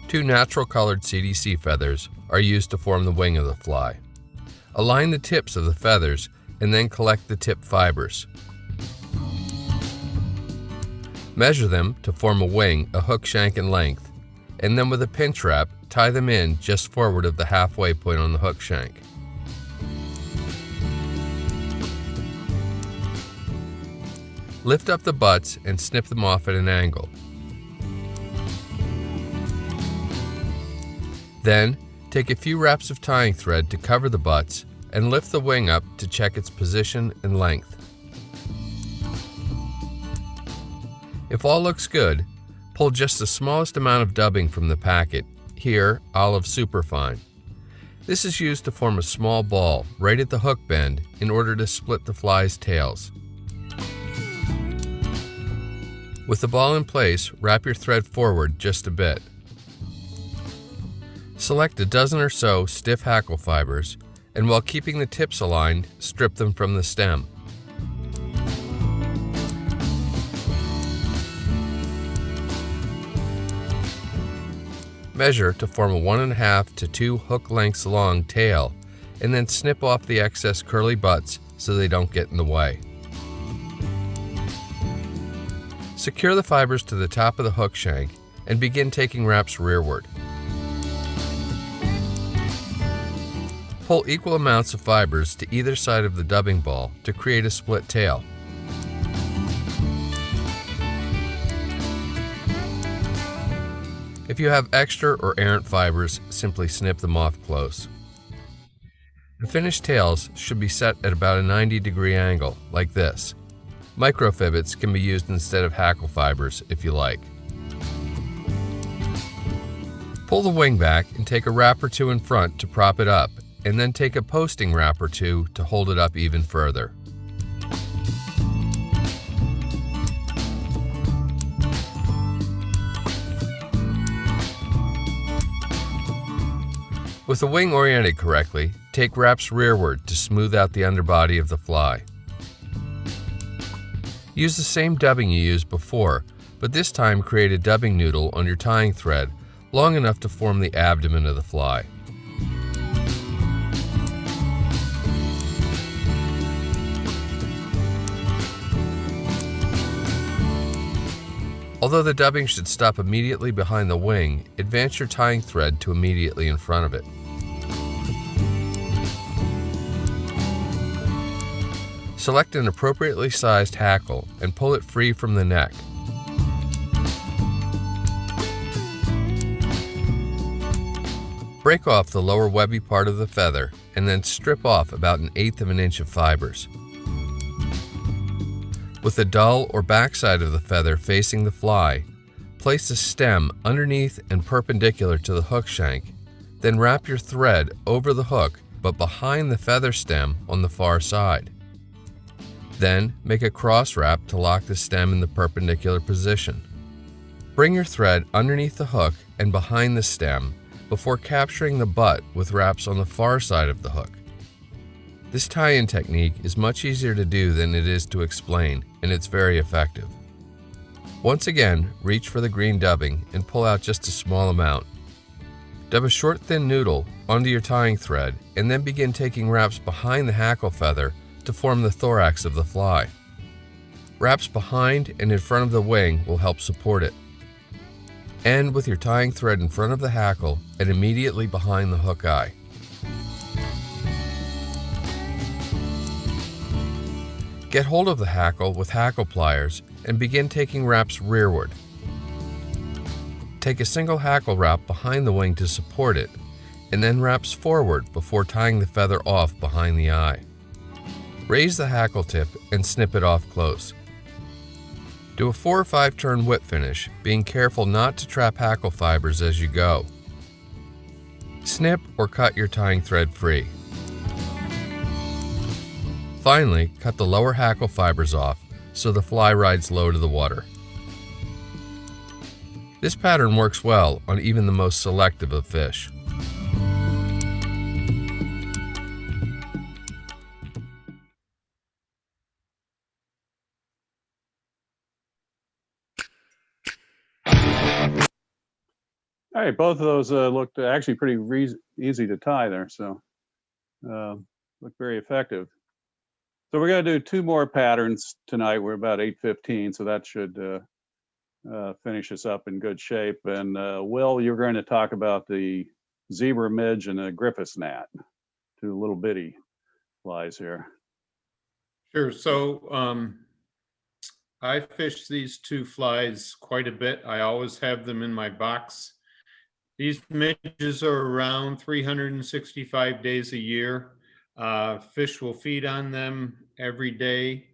2 natural colored CDC feathers are used to form the wing of the fly. Align the tips of the feathers and then collect the tip fibers. Measure them to form a wing a hook shank in length, and then with a pinch wrap, tie them in just forward of the halfway point on the hook shank. Lift up the butts and snip them off at an angle. Then, take a few wraps of tying thread to cover the butts and lift the wing up to check its position and length. If all looks good, pull just the smallest amount of dubbing from the packet, here olive superfine. This is used to form a small ball right at the hook bend in order to split the fly's tails. With the ball in place, wrap your thread forward just a bit. Select a dozen or so stiff hackle fibers, and while keeping the tips aligned, strip them from the stem. Measure to form a 1.5 to 2 hook lengths long tail, and then snip off the excess curly butts so they don't get in the way. Secure the fibers to the top of the hook shank and begin taking wraps rearward. Pull equal amounts of fibers to either side of the dubbing ball to create a split tail. If you have extra or errant fibers, simply snip them off close. The finished tails should be set at about a 90-degree angle, like this. Microfibbets can be used instead of hackle fibers if you like. Pull the wing back and take a wrap or two in front to prop it up, and then take a posting wrap or two to hold it up even further. With the wing oriented correctly, take wraps rearward to smooth out the underbody of the fly. Use the same dubbing you used before, but this time create a dubbing noodle on your tying thread long enough to form the abdomen of the fly. Although the dubbing should stop immediately behind the wing, advance your tying thread to immediately in front of it. Select an appropriately sized hackle and pull it free from the neck. Break off the lower webby part of the feather and then strip off about 1/8 of an inch of fibers. With the dull or backside of the feather facing the fly, place the stem underneath and perpendicular to the hook shank, then wrap your thread over the hook but behind the feather stem on the far side. Then make a cross wrap to lock the stem in the perpendicular position. Bring your thread underneath the hook and behind the stem before capturing the butt with wraps on the far side of the hook. This tie-in technique is much easier to do than it is to explain, and it's very effective. Once again, reach for the green dubbing and pull out just a small amount. Dub a short thin noodle onto your tying thread and then begin taking wraps behind the hackle feather to form the thorax of the fly. Wraps behind and in front of the wing will help support it. End with your tying thread in front of the hackle and immediately behind the hook eye. Get hold of the hackle with hackle pliers and begin taking wraps rearward. Take a single hackle wrap behind the wing to support it, and then wraps forward before tying the feather off behind the eye. Raise the hackle tip and snip it off close. Do a 4 or 5 turn whip finish, being careful not to trap hackle fibers as you go. Snip or cut your tying thread free. Finally, cut the lower hackle fibers off so the fly rides low to the water. This pattern works well on even the most selective of fish. All right, both of those looked actually pretty easy to tie there, so look very effective. So we're going to do 2 more patterns tonight. We're about 8:15, so that should finish us up in good shape. And Will, you're going to talk about the zebra midge and the Griffiths gnat, 2 little bitty flies here. Sure. So I fish these 2 flies quite a bit. I always have them in my box. These midges are around 365 days a year. Fish will feed on them every day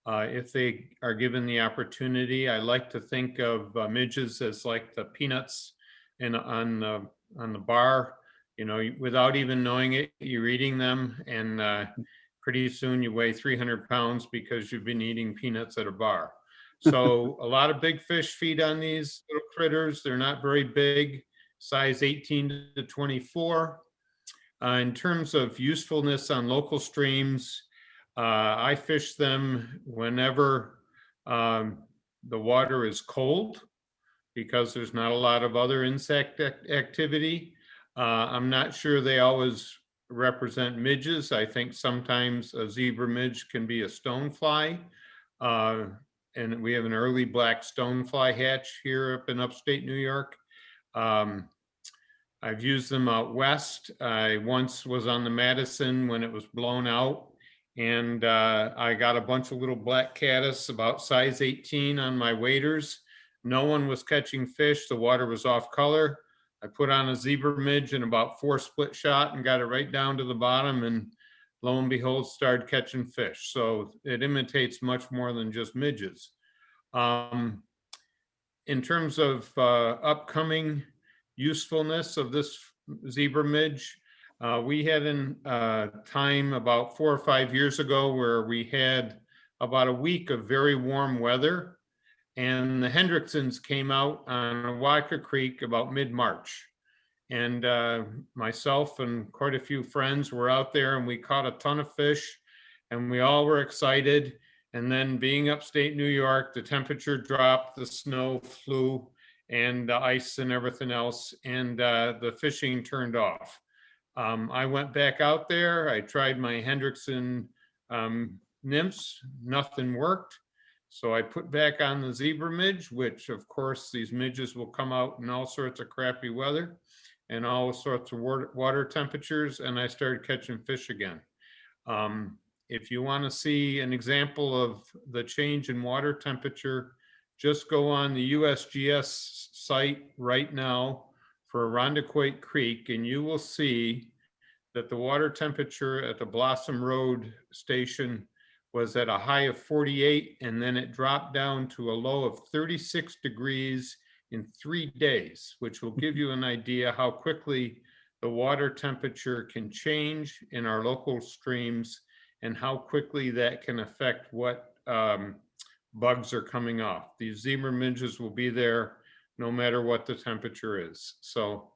if they are given the opportunity. I like to think of midges as like the peanuts on the bar. You know, without even knowing it, you're eating them, and pretty soon you weigh 300 pounds because you've been eating peanuts at a bar. So a lot of big fish feed on these little critters. They're not very big, size 18 to 24. In terms of usefulness on local streams, I fish them whenever the water is cold because there's not a lot of other insect activity. I'm not sure they always represent midges. I think sometimes a zebra midge can be a stonefly. And we have an early black stonefly hatch here up in upstate New York. I've used them out west. I once was on the Madison when it was blown out, and I got a bunch of little black caddis about size 18 on my waders. No one was catching fish. The water was off color. I put on a zebra midge in about 4 split shot and got it right down to the bottom, and lo and behold, started catching fish. So it imitates much more than just midges. In terms of upcoming usefulness of this zebra midge, we had a time about 4 or 5 years ago where we had about a week of very warm weather, and the Hendricksons came out on Waka Creek about mid-March. And myself and quite a few friends were out there, and we caught a ton of fish, and we all were excited. And then being upstate New York, the temperature dropped, the snow flew, and the ice and everything else, and the fishing turned off. I went back out there. I tried my Hendrickson nymphs. Nothing worked. So I put back on the zebra midge, which of course these midges will come out in all sorts of crappy weather and all sorts of water temperatures, and I started catching fish again. If you want to see an example of the change in water temperature, just go on the USGS site right now for Irondequoit Creek, and you will see that the water temperature at the Blossom Road station was at a high of 48, and then it dropped down to a low of 36 degrees in 3 days, which will give you an idea how quickly the water temperature can change in our local streams and how quickly that can affect what bugs are coming off. These zebra midges will be there no matter what the temperature is. So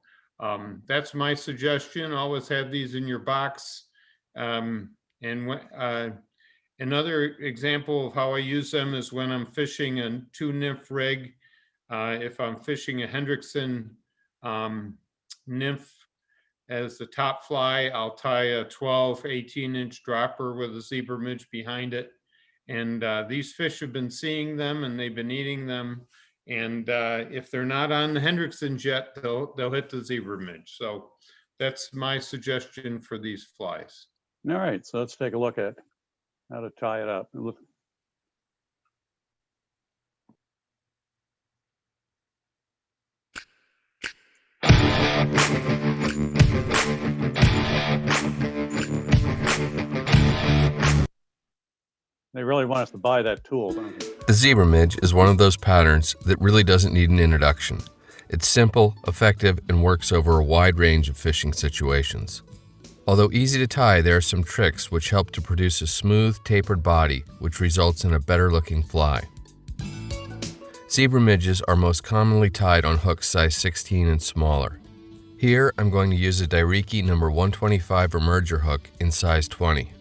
that's my suggestion. Always have these in your box. Another example of how I use them is when I'm fishing a 2 nymph rig. If I'm fishing a Hendrickson nymph as the top fly, I'll tie a 12, 18-inch dropper with a zebra midge behind it. And these fish have been seeing them and they've been eating them. And if they're not on the Hendricksons yet, they'll hit the zebra midge. So that's my suggestion for these flies. All right, so let's take a look at how to tie it up. They really want us to buy that tool, don't they? The zebra midge is one of those patterns that really doesn't need an introduction. It's simple, effective, and works over a wide range of fishing situations. Although easy to tie, there are some tricks which help to produce a smooth, tapered body, which results in a better looking fly. Zebra midges are most commonly tied on hooks size 16 and smaller. Here, I'm going to use a Dairiki number 125 emerger hook in size 20.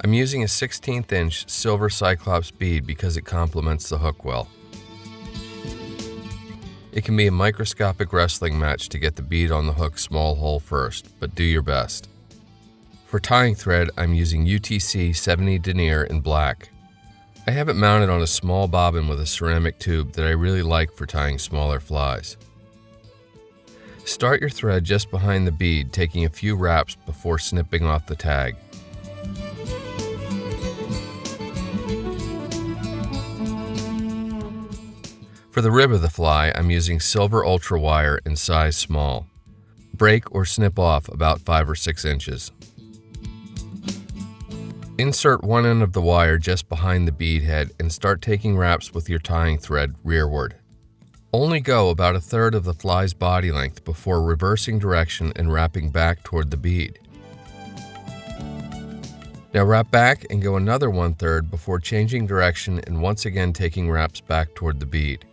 I'm using a 16th inch silver Cyclops bead because it complements the hook well. It can be a microscopic wrestling match to get the bead on the hook small hole first, but do your best. For tying thread, I'm using UTC 70 denier in black. I have it mounted on a small bobbin with a ceramic tube that I really like for tying smaller flies. Start your thread just behind the bead, taking a few wraps before snipping off the tag. For the rib of the fly, I'm using silver ultra wire in size small. Break or snip off about 5 or 6 inches. Insert one end of the wire just behind the bead head and start taking wraps with your tying thread rearward. Only go about 1/3 of the fly's body length before reversing direction and wrapping back toward the bead. Now wrap back and go another 1/3 before changing direction and once again taking wraps back toward the bead.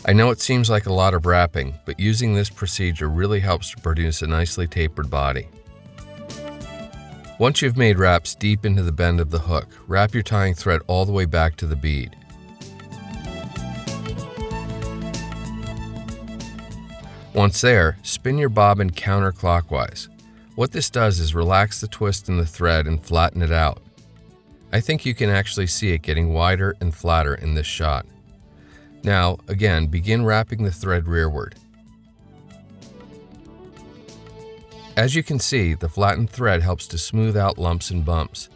I know it seems like a lot of wrapping, but using this procedure really helps to produce a nicely tapered body. Once you've made wraps deep into the bend of the hook, wrap your tying thread all the way back to the bead. Once there, spin your bobbin counterclockwise. What this does is relax the twist in the thread and flatten it out. I think you can actually see it getting wider and flatter in this shot. Now, again, begin wrapping the thread rearward. As you can see, the flattened thread helps to smooth out lumps and bumps.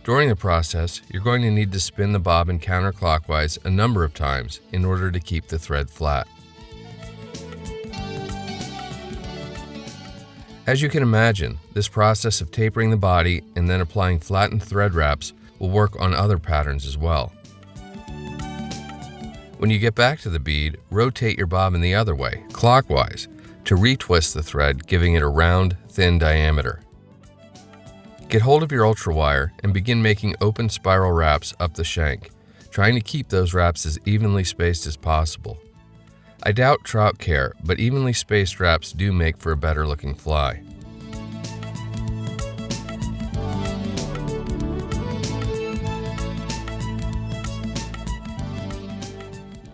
During the process, you're going to need to spin the bobbin counterclockwise a number of times in order to keep the thread flat. As you can imagine, this process of tapering the body and then applying flattened thread wraps will work on other patterns as well. When you get back to the bead, rotate your bobbin the other way, clockwise, to retwist the thread, giving it a round, thin diameter. Get hold of your ultra wire and begin making open spiral wraps up the shank, trying to keep those wraps as evenly spaced as possible. I doubt trout care, but evenly spaced wraps do make for a better looking fly.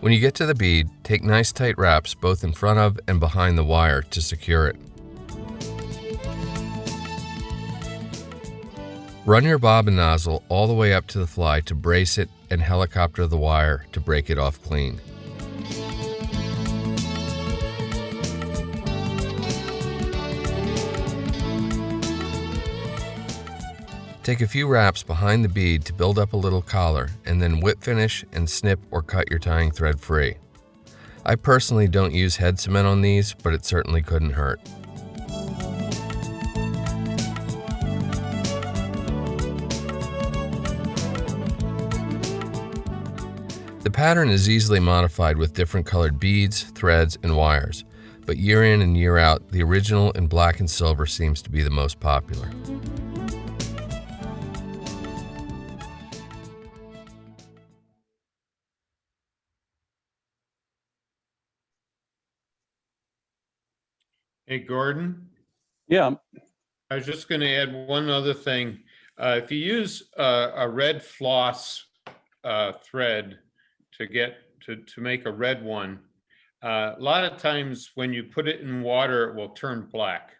When you get to the bead, take nice tight wraps both in front of and behind the wire to secure it. Run your bobbin nozzle all the way up to the fly to brace it and helicopter the wire to break it off clean. Take a few wraps behind the bead to build up a little collar, and then whip finish and snip or cut your tying thread free. I personally don't use head cement on these, but it certainly couldn't hurt. The pattern is easily modified with different colored beads, threads, and wires, but year in and year out, the original in black and silver seems to be the most popular. Hey, Gordon, Yeah, I was just going to add one other thing. If you use a red floss thread to make a red one, a lot of times when you put it in water, it will turn black.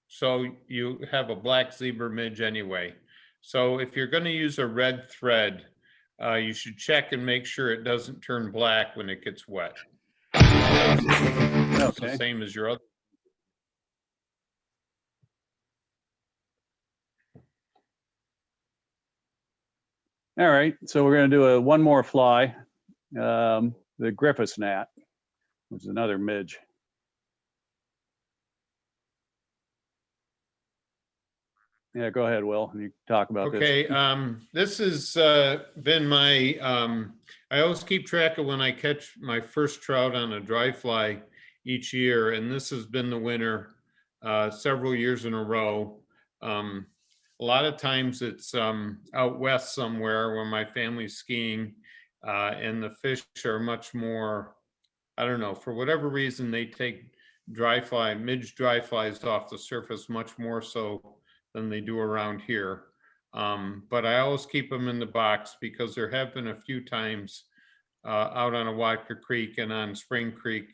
So you have a black zebra midge anyway. So if you're going to use a red thread, you should check and make sure it doesn't turn black when it gets wet. It's the same as your other. All right, so we're going to do one more fly, the Griffiths gnat, which is another midge. Yeah, go ahead, Will. You talk about this. Okay, this has been my, I always keep track of when I catch my first trout on a dry fly each year, and this has been the winner several years in a row. A lot of times it's out west somewhere where my family's skiing, and the fish are much more, I don't know, for whatever reason, they take midge dry flies off the surface much more so than they do around here. But I always keep them in the box because there have been a few times out on Awatka Creek and on Spring Creek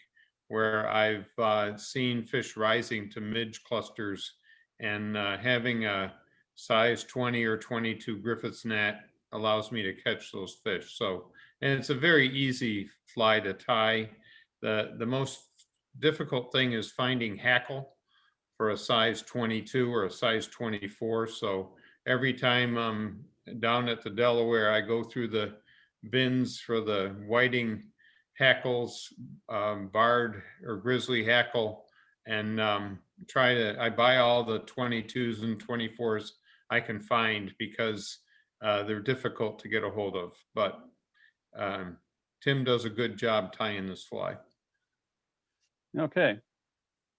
where I've seen fish rising to midge clusters, and having a size 20 or 22 Griffith's net allows me to catch those fish. So, and it's a very easy fly to tie. The most difficult thing is finding hackle for a size 22 or a size 24. So every time I'm down at the Delaware, I go through the bins for the whiting hackles, barred or grizzly hackle, and I buy all the 22s and 24s I can find because they're difficult to get a hold of. But Tim does a good job tying this fly. Okay.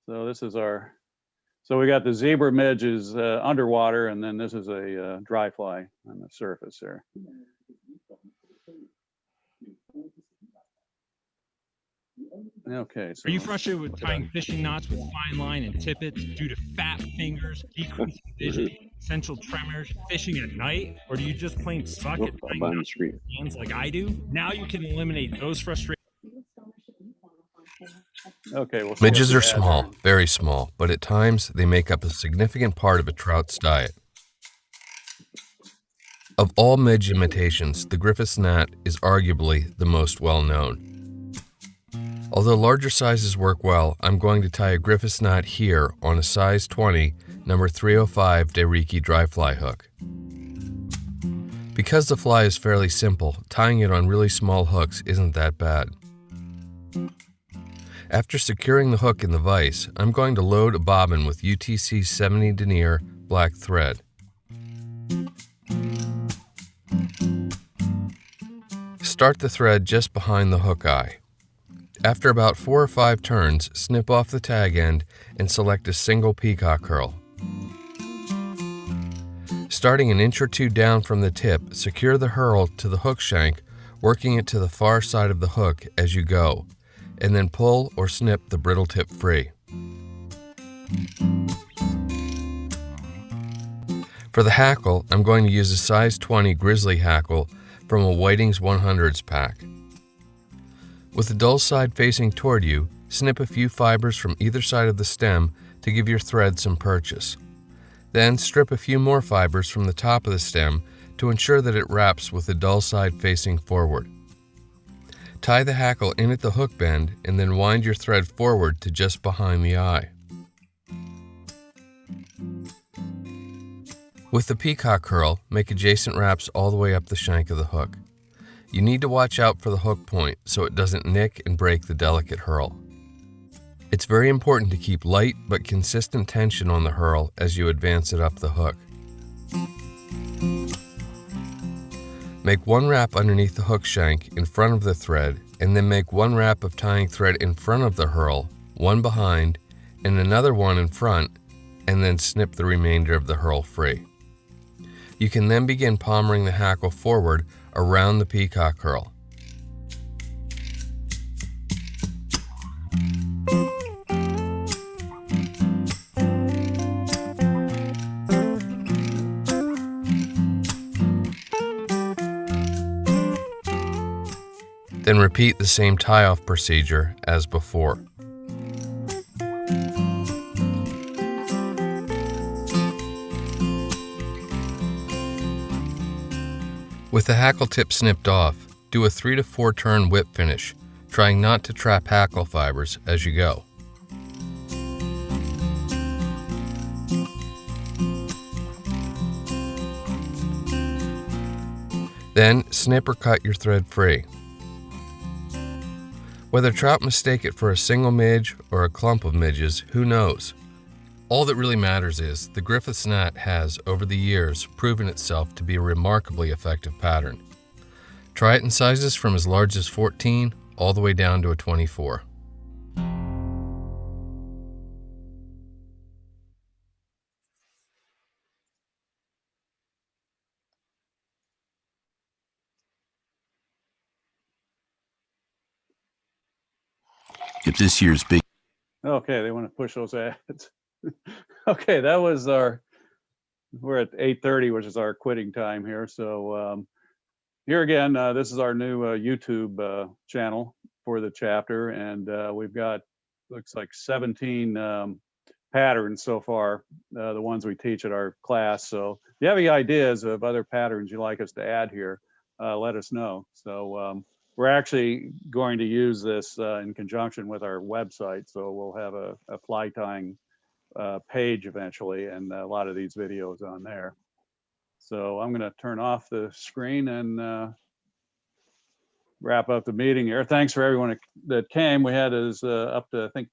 So this is so we got the zebra midge is underwater, and then this is a dry fly on the surface there. Okay. So are you frustrated with tying fishing knots with fine line and tippets due to fat fingers, decreasing vision, essential tremors, fishing at night? Or do you just plain suck at tying knots with your hands like I do? Now you can eliminate those frustrations. Okay. Well, Midges are small, very small, but at times they make up a significant part of a trout's diet. Of all midge imitations, the Griffith's gnat is arguably the most well-known. Although larger sizes work well, I'm going to tie a Griffith's gnat here on a size 20, number 305 Dairiki dry fly hook. Because the fly is fairly simple, tying it on really small hooks isn't that bad. After securing the hook in the vise, I'm going to load a bobbin with UTC 70 denier black thread. Start the thread just behind the hook eye. After about 4 or 5 turns, snip off the tag end and select a single peacock curl. Starting an inch or two down from the tip, secure the herl to the hook shank, working it to the far side of the hook as you go, and then pull or snip the brittle tip free. For the hackle, I'm going to use a size 20 grizzly hackle from a Whiting's 100s pack. With the dull side facing toward you, snip a few fibers from either side of the stem to give your thread some purchase. Then strip a few more fibers from the top of the stem to ensure that it wraps with the dull side facing forward. Tie the hackle in at the hook bend and then wind your thread forward to just behind the eye. With the peacock curl, make adjacent wraps all the way up the shank of the hook. You need to watch out for the hook point so it doesn't nick and break the delicate herl. It's very important to keep light but consistent tension on the herl as you advance it up the hook. Make one wrap underneath the hook shank in front of the thread, and then make one wrap of tying thread in front of the herl, one behind, and another one in front, and then snip the remainder of the herl free. You can then begin palmering the hackle forward around the peacock curl. Then repeat the same tie-off procedure as before. With the hackle tip snipped off, do a 3 to 4 turn whip finish, trying not to trap hackle fibers as you go. Then snip or cut your thread free. Whether trout mistake it for a single midge or a clump of midges, who knows? All that really matters is the Griffiths net has, over the years, proven itself to be a remarkably effective pattern. Try it in sizes from as large as 14 all the way down to a 24. Get this year's big. Okay, they want to push those ads. Okay, that was we're at 8:30, which is our quitting time here. So here again, this is our new YouTube channel for the chapter, and we've got, looks like 17 patterns so far, the ones we teach at our class. So if you have any ideas of other patterns you'd like us to add here, let us know. So we're actually going to use this in conjunction with our website. So we'll have a fly tying page eventually, and a lot of these videos on there. So I'm going to turn off the screen and wrap up the meeting here. Thanks for everyone that came. We had up to, I think,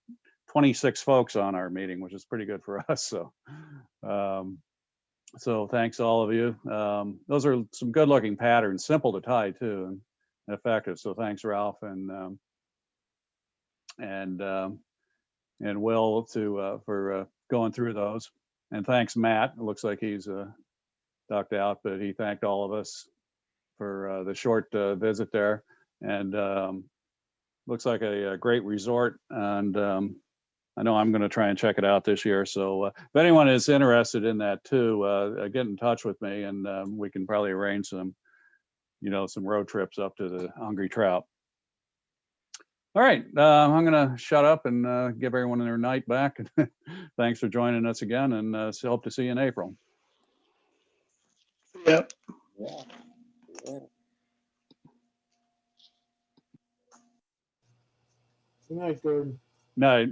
26 folks on our meeting, which is pretty good for us. So thanks all of you. Those are some good looking patterns, simple to tie too, and effective. So thanks, Ralph and Will for going through those. And thanks, Matt. It looks like he's ducked out, but he thanked all of us for the short visit there. And looks like a great resort. And I know I'm going to try and check it out this year. So if anyone is interested in that too, get in touch with me, and we can probably arrange some road trips up to the Hungry Trout. All right, I'm going to shut up and give everyone their night back. Thanks for joining us again, and hope to see you in April. Yep. Good night, Gordon. Night.